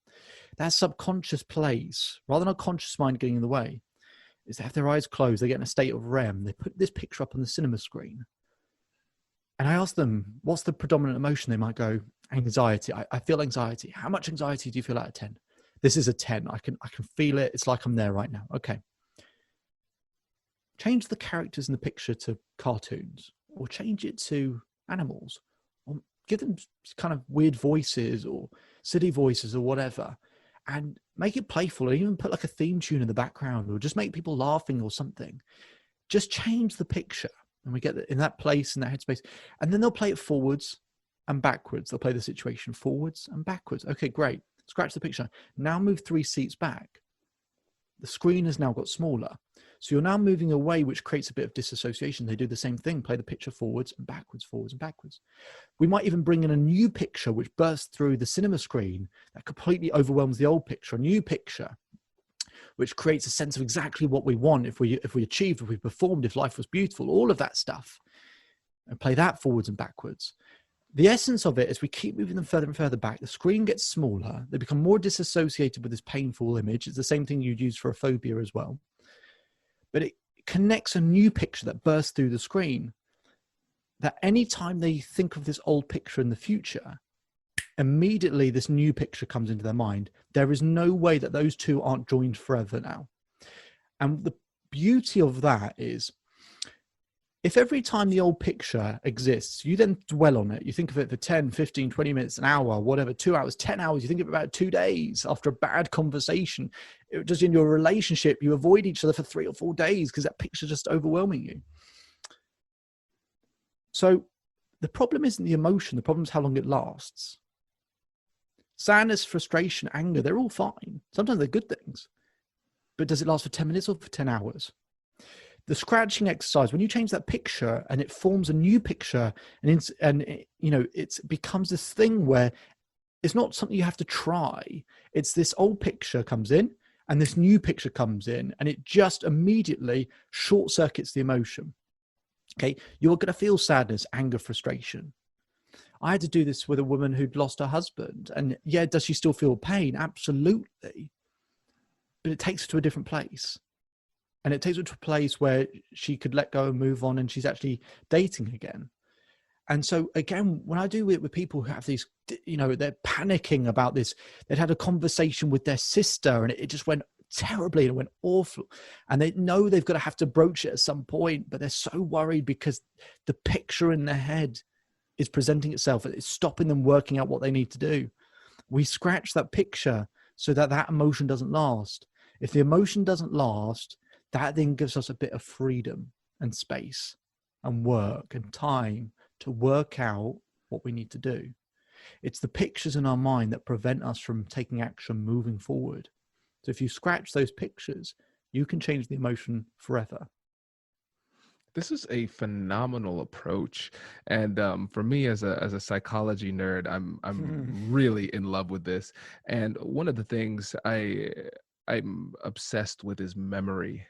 That subconscious place, rather than a conscious mind getting in the way, is they have their eyes closed, they get in a state of REM, they put this picture up on the cinema screen. And I ask them, what's the predominant emotion? They might go, anxiety. I feel anxiety. How much anxiety do you feel out of 10? This is a 10. I can feel it. It's like I'm there right now. Okay. change the characters in the picture to cartoons, or change it to animals, or give them kind of weird voices or silly voices or whatever, and make it playful, or even put like a theme tune in the background, or just make people laughing or something. Just change the picture, and we get in that place, in that headspace, and then they'll play it forwards and backwards. They'll play the situation forwards and backwards. Okay, great. Scratch the picture. Now move 3 seats back. The screen has now got smaller. So you're now moving away, which creates a bit of disassociation. They do the same thing, play the picture forwards and backwards, forwards and backwards. We might even bring in a new picture which bursts through the cinema screen that completely overwhelms the old picture, a new picture, which creates a sense of exactly what we want, if we achieved, if we performed, if life was beautiful, all of that stuff, and play that forwards and backwards. The essence of it is we keep moving them further and further back. The screen gets smaller. They become more disassociated with this painful image. It's the same thing you'd use for a phobia as well. But it connects a new picture that bursts through the screen, that anytime they think of this old picture in the future, immediately this new picture comes into their mind. There is no way that those two aren't joined forever now. And the beauty of that is, if every time the old picture exists, you then dwell on it, you think of it for 10, 15, 20 minutes, an hour, whatever, 2 hours, 10 hours, you think of it about 2 days after a bad conversation, just in your relationship, you avoid each other for 3 or 4 days because that picture is just overwhelming you. So the problem isn't the emotion, the problem is how long it lasts. Sadness, frustration, anger, they're all fine. Sometimes they're good things. But does it last for 10 minutes or for 10 hours? The scratching exercise, when you change that picture and it forms a new picture, and it becomes this thing where it's not something you have to try. It's this old picture comes in and this new picture comes in, and it just immediately short circuits the emotion. Okay, you're going to feel sadness, anger, frustration. I had to do this with a woman who'd lost her husband, and yeah, does she still feel pain? Absolutely. But it takes her to a different place. And it takes her to a place where she could let go and move on, and she's actually dating again. And so again, when I do it with people who have these, they're panicking about this, they'd had a conversation with their sister and it just went terribly and it went awful. And they know they've got to have to broach it at some point, but they're so worried because the picture in their head is presenting itself. It's stopping them working out what they need to do. We scratch that picture so that that emotion doesn't last. If the emotion doesn't last, that then gives us a bit of freedom and space and work and time to work out what we need to do. It's the pictures in our mind that prevent us from taking action, moving forward. So if you scratch those pictures, you can change the emotion forever. This is a phenomenal approach, and for me as a psychology nerd, I'm really in love with this. And one of the things I'm obsessed with is memory,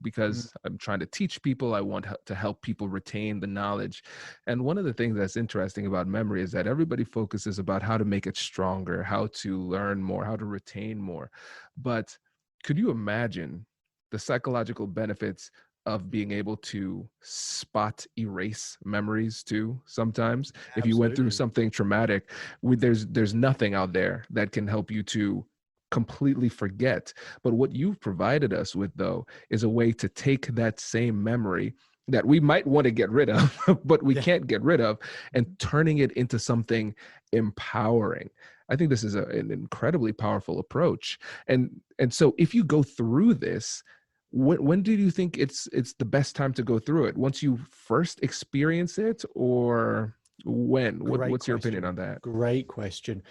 because I'm trying to teach people. I want to help people retain the knowledge. And one of the things that's interesting about memory is that everybody focuses about how to make it stronger, how to learn more, how to retain more. But could you imagine the psychological benefits of being able to spot erase memories too? Sometimes if you went through something traumatic, there's nothing out there that can help you to completely forget. But what you've provided us with, though, is a way to take that same memory that we might want to get rid of, but we can't get rid of, and turning it into something empowering. I think this is an incredibly powerful approach. And so if you go through this, when do you think it's the best time to go through it? Once you first experience it, or when? What's your opinion on that? Great question.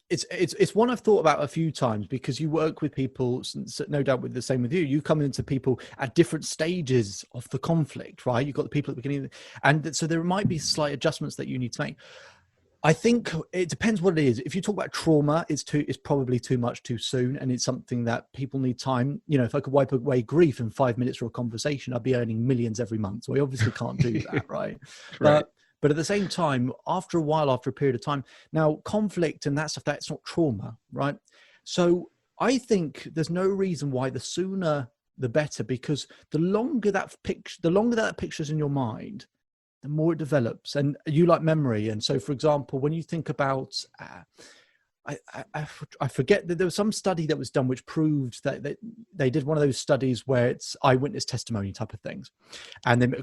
It's one I've thought about a few times, because you work with people, no doubt with the same with you. You come into people at different stages of the conflict, right? You've got the people at the beginning, and so there might be slight adjustments that you need to make. I think it depends what it is. If you talk about trauma, it's probably too much too soon, and it's something that people need time. If I could wipe away grief in 5 minutes for a conversation, I'd be earning millions every month. So we obviously can't do that, right? Right. But at the same time, after a while, after a period of time, now conflict and that stuff, that's not trauma, right? So I think there's no reason why the sooner the better, because the longer that picture's in your mind, the more it develops. And you like memory. And so, for example, when you think about I forget that there was some study that was done which proved that they did one of those studies where it's eyewitness testimony type of things, and then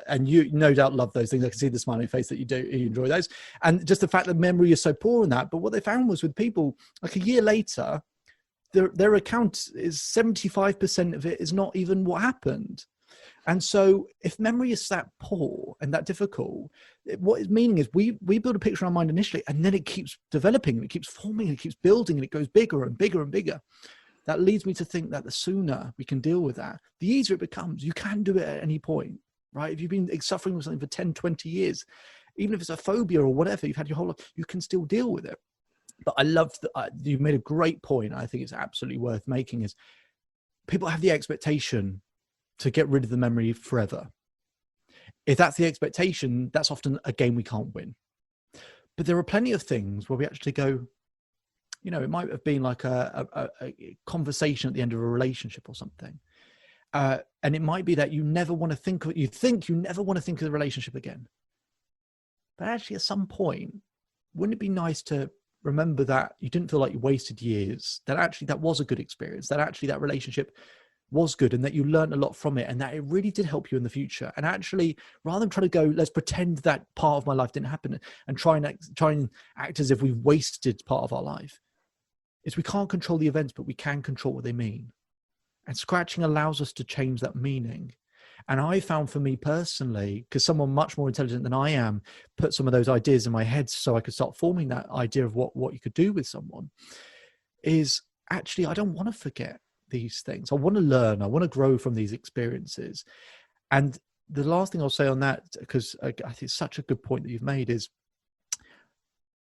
and you no doubt love those things. I can see the smiling face that you enjoy those, and just the fact that memory is so poor in that. But what they found was with people like a year later, their account is 75% of it is not even what happened. And so if memory is that poor and that difficult, what it's meaning is we build a picture in our mind initially, and then it keeps developing and it keeps forming and it keeps building and it goes bigger and bigger and bigger. That leads me to think that the sooner we can deal with that, the easier it becomes. You can do it at any point, right? If you've been suffering with something for 10, 20 years, even if it's a phobia or whatever you've had your whole life, you can still deal with it. But I love that you made a great point. I think it's absolutely worth making is people have the expectation to get rid of the memory forever. If that's the expectation, that's often a game we can't win. But there are plenty of things where we actually go, it might have been like a conversation at the end of a relationship or something. And it might be that you never want to think of the relationship again. But actually at some point, wouldn't it be nice to remember that you didn't feel like you wasted years, that actually that was a good experience, that actually that relationship was good and that you learned a lot from it and that it really did help you in the future. And actually, rather than try to go, let's pretend that part of my life didn't happen and try and act as if we've wasted part of our life, is we can't control the events, but we can control what they mean. And scratching allows us to change that meaning. And I found for me personally, because someone much more intelligent than I am put some of those ideas in my head so I could start forming that idea of what you could do with someone, is actually, I don't want to forget these things. I want to learn. I want to grow from these experiences. And the last thing I'll say on that, because I think it's such a good point that you've made, is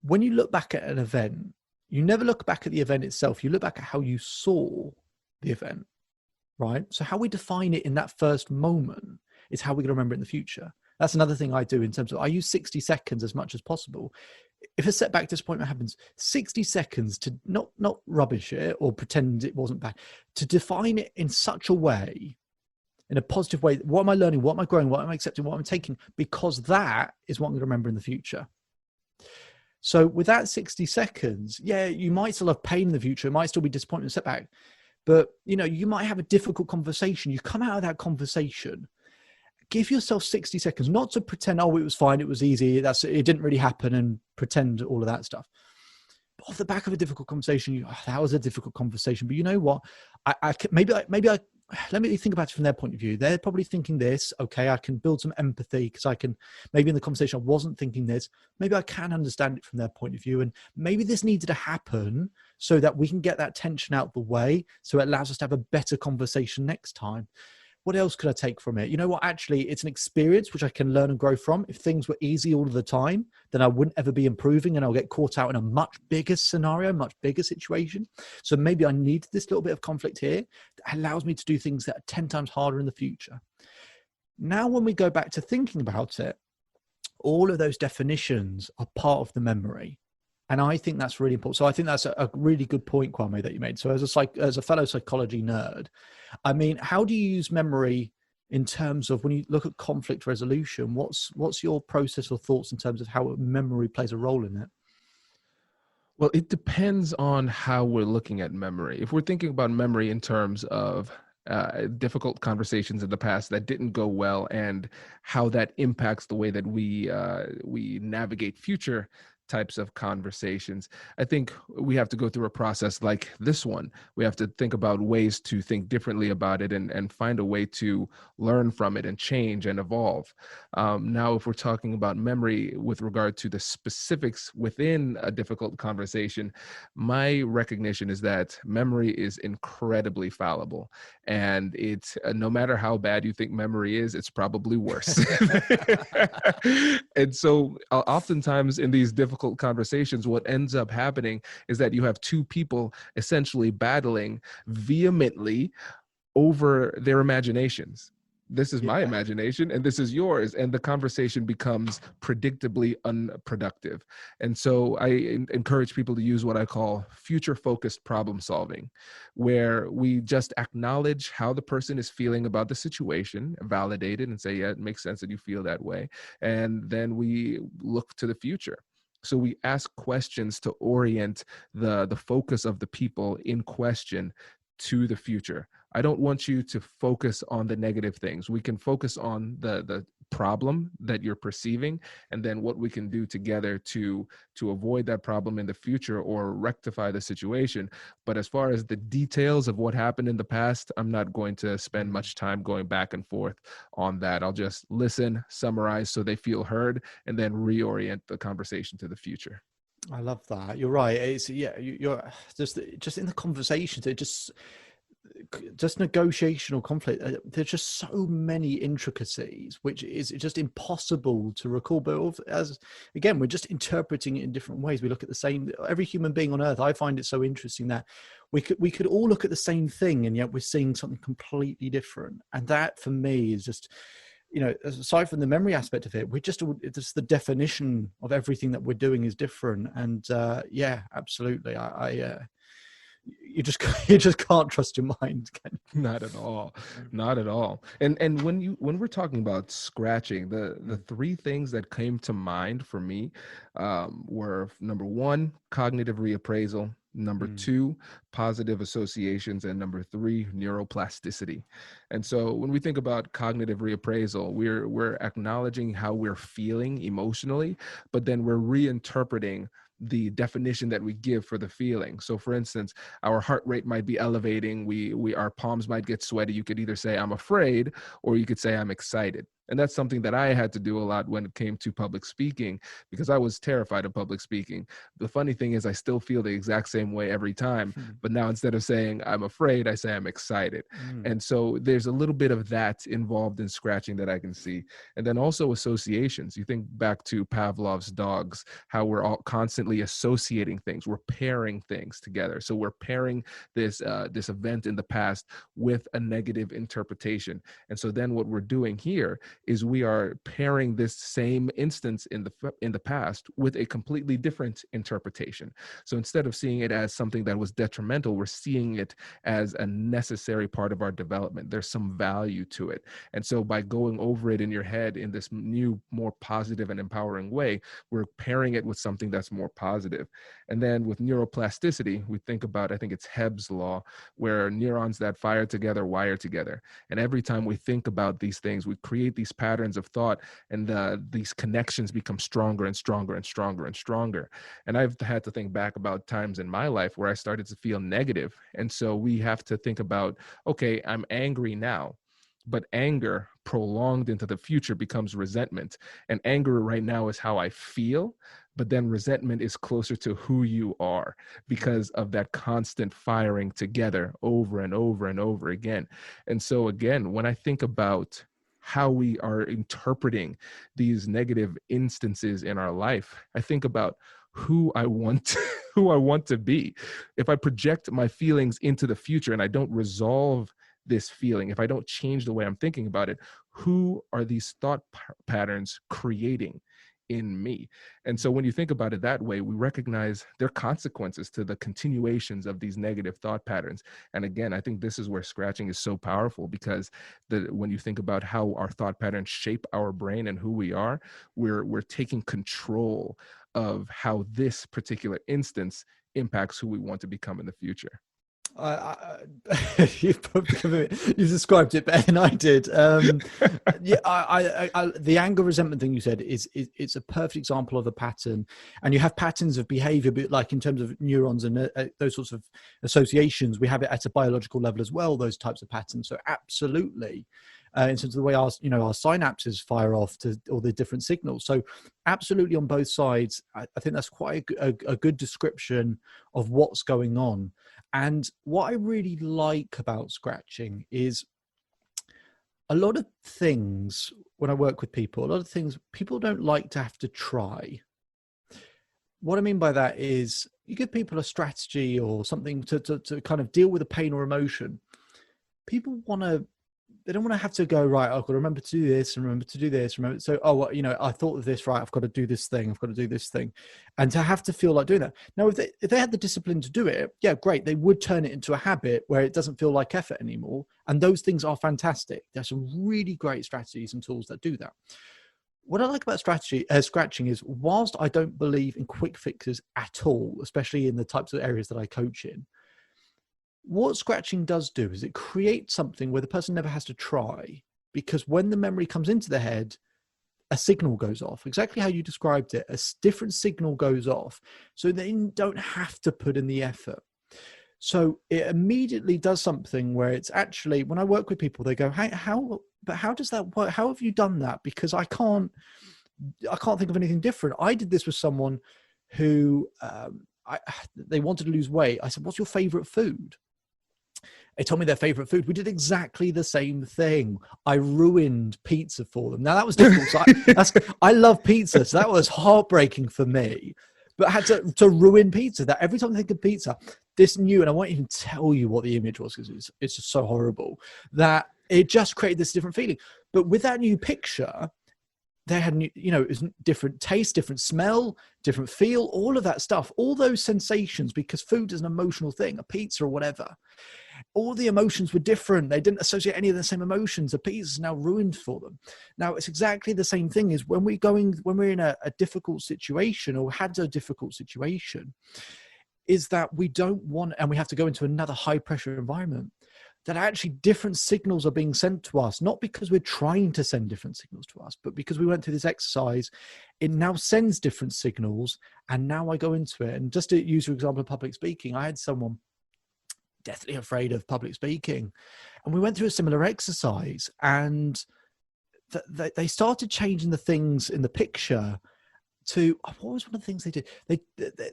when you look back at an event, you never look back at the event itself. You look back at how you saw the event, right? So how we define it in that first moment is how we're going to remember it in the future. That's another thing I do in terms of, I use 60 seconds as much as possible. If a setback, disappointment happens, 60 seconds to not rubbish it or pretend it wasn't bad, to define it in such a way, in a positive way. What am I learning? What am I growing? What am I accepting? What am I taking? Because that is what I'm going to remember in the future. So with that 60 seconds, yeah, you might still have pain in the future. It might still be disappointment and setback, but you might have a difficult conversation. You come out of that conversation, give yourself 60 seconds, not to pretend, oh, it was fine, it was easy, it didn't really happen, and pretend all of that stuff. But off the back of a difficult conversation, that was a difficult conversation. But you know what? Let me think about it from their point of view. They're probably thinking this. Okay, I can build some empathy because I can, maybe in the conversation I wasn't thinking this. Maybe I can understand it from their point of view. And maybe this needed to happen so that we can get that tension out of the way, so it allows us to have a better conversation next time. What else could I take from it? You know what? Actually, it's an experience which I can learn and grow from. If things were easy all of the time, then I wouldn't ever be improving and I'll get caught out in a much bigger scenario, much bigger situation. So maybe I need this little bit of conflict here that allows me to do things that are 10 times harder in the future. Now, when we go back to thinking about it, all of those definitions are part of the memory. And I think that's really important. So I think that's a really good point, Kwame, that you made. So as a fellow psychology nerd, I mean, how do you use memory in terms of when you look at conflict resolution? What's your process or thoughts in terms of how memory plays a role in it? Well, it depends on how we're looking at memory. If we're thinking about memory in terms of difficult conversations in the past that didn't go well and how that impacts the way that we navigate future types of conversations, I think we have to go through a process like this one. We have to think about ways to think differently about it and find a way to learn from it and change and evolve. Now, if we're talking about memory with regard to the specifics within a difficult conversation, my recognition is that memory is incredibly fallible. And it's no matter how bad you think memory is, it's probably worse. And so oftentimes in these difficult conversations, what ends up happening is that you have two people essentially battling vehemently over their imaginations. This is my imagination and this is yours. And the conversation becomes predictably unproductive. And so I encourage people to use what I call future-focused problem solving, where we just acknowledge how the person is feeling about the situation, validate it and say, yeah, it makes sense that you feel that way. And then we look to the future. So we ask questions to orient the focus of the people in question to the future. I don't want you to focus on the negative things. We can focus on the problem that you're perceiving, and then what we can do together to avoid that problem in the future or rectify the situation. But as far as the details of what happened in the past, I'm not going to spend much time going back and forth on that. I'll just listen, summarize so they feel heard, and then reorient the conversation to the future. I love that. You're right. It's you're just in the conversations. It just negotiation or conflict. There's just so many intricacies, which is just impossible to recall. But as again, we're just interpreting it in different ways. We look at the same. Every human being on earth. I find it so interesting that we could all look at the same thing, and yet we're seeing something completely different. And that, for me, is just, aside from the memory aspect of it, it's the definition of everything that we're doing is different. And yeah, absolutely. You just can't trust your mind. Not at all. Not at all. And when we're talking about scratching, the three things that came to mind for me were, number one, cognitive reappraisal, number two, positive associations, and number three, neuroplasticity. And so when we think about cognitive reappraisal, we're acknowledging how we're feeling emotionally, but then we're reinterpreting the definition that we give for the feeling. So for instance, our heart rate might be elevating, our palms might get sweaty. You could either say I'm afraid, or you could say I'm excited. And that's something that I had to do a lot when it came to public speaking, because I was terrified of public speaking. The funny thing is I still feel the exact same way every time, but now instead of saying I'm afraid, I say I'm excited. And so there's a little bit of that involved in scratching that I can see. And then also associations. You think back to Pavlov's dogs, how we're all constantly associating things. We're pairing things together. So we're pairing this event in the past with a negative interpretation. And so then what we're doing here is we are pairing this same instance in the past with a completely different interpretation. So instead of seeing it as something that was detrimental, we're seeing it as a necessary part of our development. There's some value to it. And so by going over it in your head in this new, more positive and empowering way, we're pairing it with something that's more positive. And then with neuroplasticity, we think about, I think it's Hebb's law, where neurons that fire together wire together. And every time we think about these things, we create these patterns of thought, and these connections become stronger and stronger and stronger and stronger. And I've had to think back about times in my life where I started to feel negative. And so we have to think about, okay, I'm angry now, but anger prolonged into the future becomes resentment. And anger right now is how I feel, but then resentment is closer to who you are because of that constant firing together over and over and over again. And so again, when I think about how we are interpreting these negative instances in our life, I think about who I want to be. If I project my feelings into the future and I don't resolve this feeling, if I don't change the way I'm thinking about it, who are these thought patterns creating in me? And so when you think about it that way, we recognize there are consequences to the continuations of these negative thought patterns. And again, I think this is where scratching is so powerful, because when you think about how our thought patterns shape our brain and who we are, we're taking control of how this particular instance impacts who we want to become in the future. You've described it better than I did. Yeah, the anger resentment thing you said it's a perfect example of a pattern, and you have patterns of behavior, but like in terms of neurons and those sorts of associations, we have it at a biological level as well, those types of patterns. So absolutely, in terms of the way our synapses fire off to all the different signals. So absolutely on both sides, I think that's quite a good description of what's going on. And what I really like about scratching is a lot of things, when I work with people, a lot of things people don't like to have to try. What I mean by that is you give people a strategy or something to kind of deal with a pain or emotion. People they don't want to have to go, right, I've got to remember to do this and remember to do this. So, I thought of this, right, I've got to do this thing. I've got to do this thing. And to have to feel like doing that. Now, if they had the discipline to do it, yeah, great. They would turn it into a habit where it doesn't feel like effort anymore. And those things are fantastic. There's some really great strategies and tools that do that. What I like about scratching is, whilst I don't believe in quick fixes at all, especially in the types of areas that I coach in, what scratching does do is it creates something where the person never has to try, because when the memory comes into the head, a signal goes off, exactly how you described it. A different signal goes off, so they don't have to put in the effort. So it immediately does something where it's actually, when I work with people, they go, hey, how does that work? How have you done that? Because I can't think of anything different. I did this with someone who, they wanted to lose weight. I said, what's your favorite food? They told me their favorite food. We did exactly the same thing. I ruined pizza for them. Now that was difficult. So I love pizza. So that was heartbreaking for me, but I had to ruin pizza. That every time I think of pizza, this new, and I won't even tell you what the image was because it's just so horrible, that it just created this different feeling. But with that new picture, they had new, it was different taste, different smell, different feel, all of that stuff, all those sensations, because food is an emotional thing, a pizza or whatever. All the emotions were different. They didn't associate any of the same emotions. The pizza is now ruined for them. Now it's exactly the same thing as when we're in a difficult situation, or had a difficult situation, is that we don't want, and we have to go into another high pressure environment, that actually different signals are being sent to us, not because we're trying to send different signals to us, but because we went through this exercise, it now sends different signals. And now I go into it. And just to use your example of public speaking, I had someone deathly afraid of public speaking, and we went through a similar exercise, and they started changing the things in the picture to, what was one of the things they did?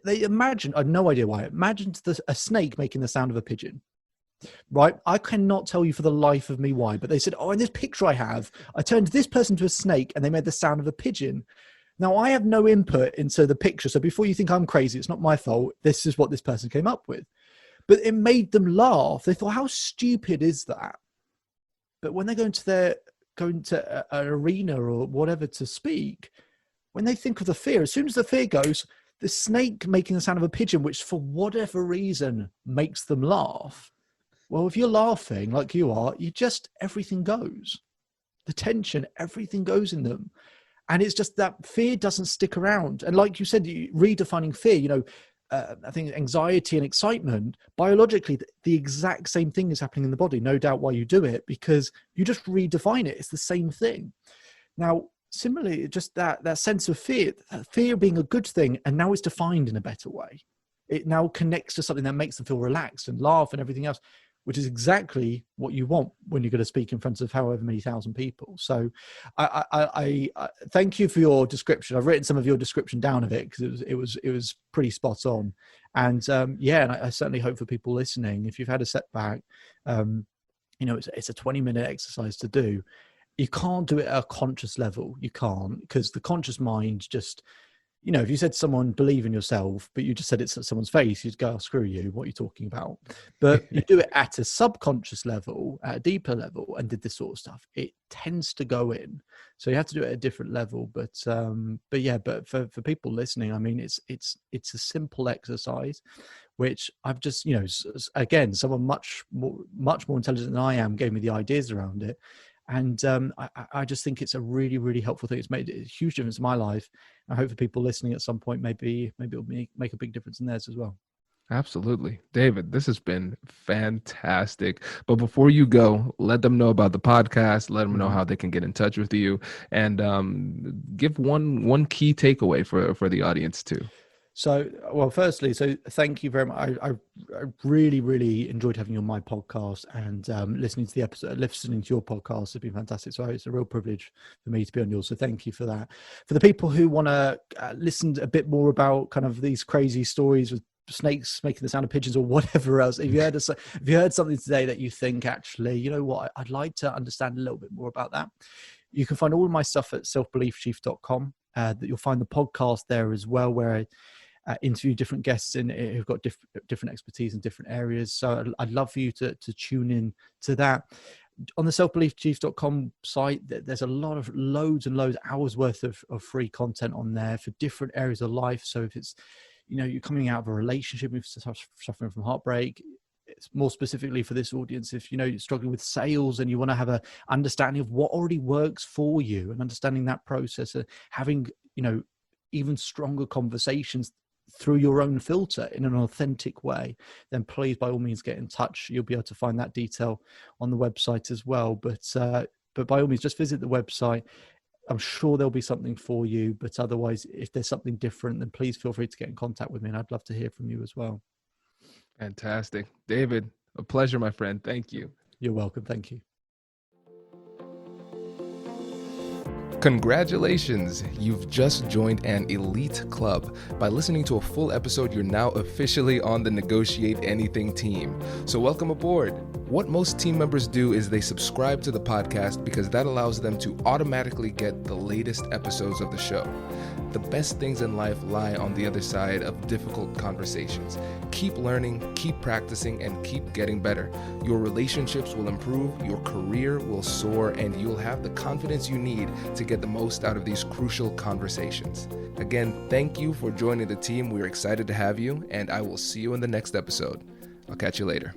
They imagined, I had no idea why, imagined a snake making the sound of a pigeon. Right? I cannot tell you for the life of me why, but they said, in this picture I turned this person to a snake and they made the sound of a pigeon. Now I have no input into the picture. So before you think I'm crazy, it's not my fault. This is what this person came up with. But it made them laugh. They thought, how stupid is that? But when they go into an arena or whatever to speak, when they think of the fear, as soon as the fear goes, the snake making the sound of a pigeon, which for whatever reason makes them laugh. Well, if you're laughing like you are, everything goes. The tension, everything goes in them. And it's just that fear doesn't stick around. And like you said, redefining fear, I think anxiety and excitement, biologically, the exact same thing is happening in the body. No doubt why you do it, because you just redefine it. It's the same thing. Now, similarly, just that sense of fear being a good thing, and now it's defined in a better way. It now connects to something that makes them feel relaxed and laugh and everything else, which is exactly what you want when you're going to speak in front of however many thousand people. So I thank you for your description. I've written some of your description down of it because it was pretty spot on. And and I certainly hope for people listening, if you've had a setback, it's a 20-minute exercise to do. You can't do it at a conscious level. You can't, because the conscious mind just, if you said to someone, believe in yourself, but you just said it at someone's face, you'd go, oh, screw you, what are you talking about? But you do it at a subconscious level, at a deeper level, and did this sort of stuff, it tends to go in. So you have to do it at a different level. But for people listening, I mean, it's a simple exercise, which I've just, again, someone much more intelligent than I am gave me the ideas around it. And I just think it's a really, really helpful thing. It's made a huge difference in my life. I hope for people listening at some point, maybe it'll make a big difference in theirs as well. Absolutely. David, this has been fantastic. But before you go, let them know about the podcast, let them know how they can get in touch with you, and give one key takeaway for the audience too. So, well, firstly, thank you very much. I really, really enjoyed having you on my podcast, and listening to your podcast has been fantastic. So it's a real privilege for me to be on yours. So thank you for that. For the people who want to listen a bit more about kind of these crazy stories with snakes making the sound of pigeons or whatever else, if you heard something today that you think, actually, you know what, I'd like to understand a little bit more about that, you can find all of my stuff at selfbeliefchief.com. That you'll find the podcast there as well, where I interview different guests who've got different expertise in different areas. So I'd love for you to tune in to that. On the selfbeliefchief.com site, there's loads and loads hours worth of free content on there for different areas of life. So if it's, you're coming out of a relationship, if you're suffering from heartbreak, more specifically for this audience, if you're struggling with sales and you want to have a understanding of what already works for you and understanding that process, having even stronger conversations through your own filter in an authentic way, then please by all means get in touch. You'll be able to find that detail on the website as well, but by all means just visit the website. I'm sure there'll be something for you, but otherwise, if there's something different, then please feel free to get in contact with me, and I'd love to hear from you as well. Fantastic. David, a pleasure, my friend. Thank you. You're welcome. Thank you. Congratulations, you've just joined an elite club. By listening to a full episode, you're now officially on the Negotiate Anything team. So welcome aboard. What most team members do is they subscribe to the podcast because that allows them to automatically get the latest episodes of the show. The best things in life lie on the other side of difficult conversations. Keep learning, keep practicing, and keep getting better. Your relationships will improve, your career will soar, and you'll have the confidence you need to get the most out of these crucial conversations. Again, thank you for joining the team. We're excited to have you, and I will see you in the next episode. I'll catch you later.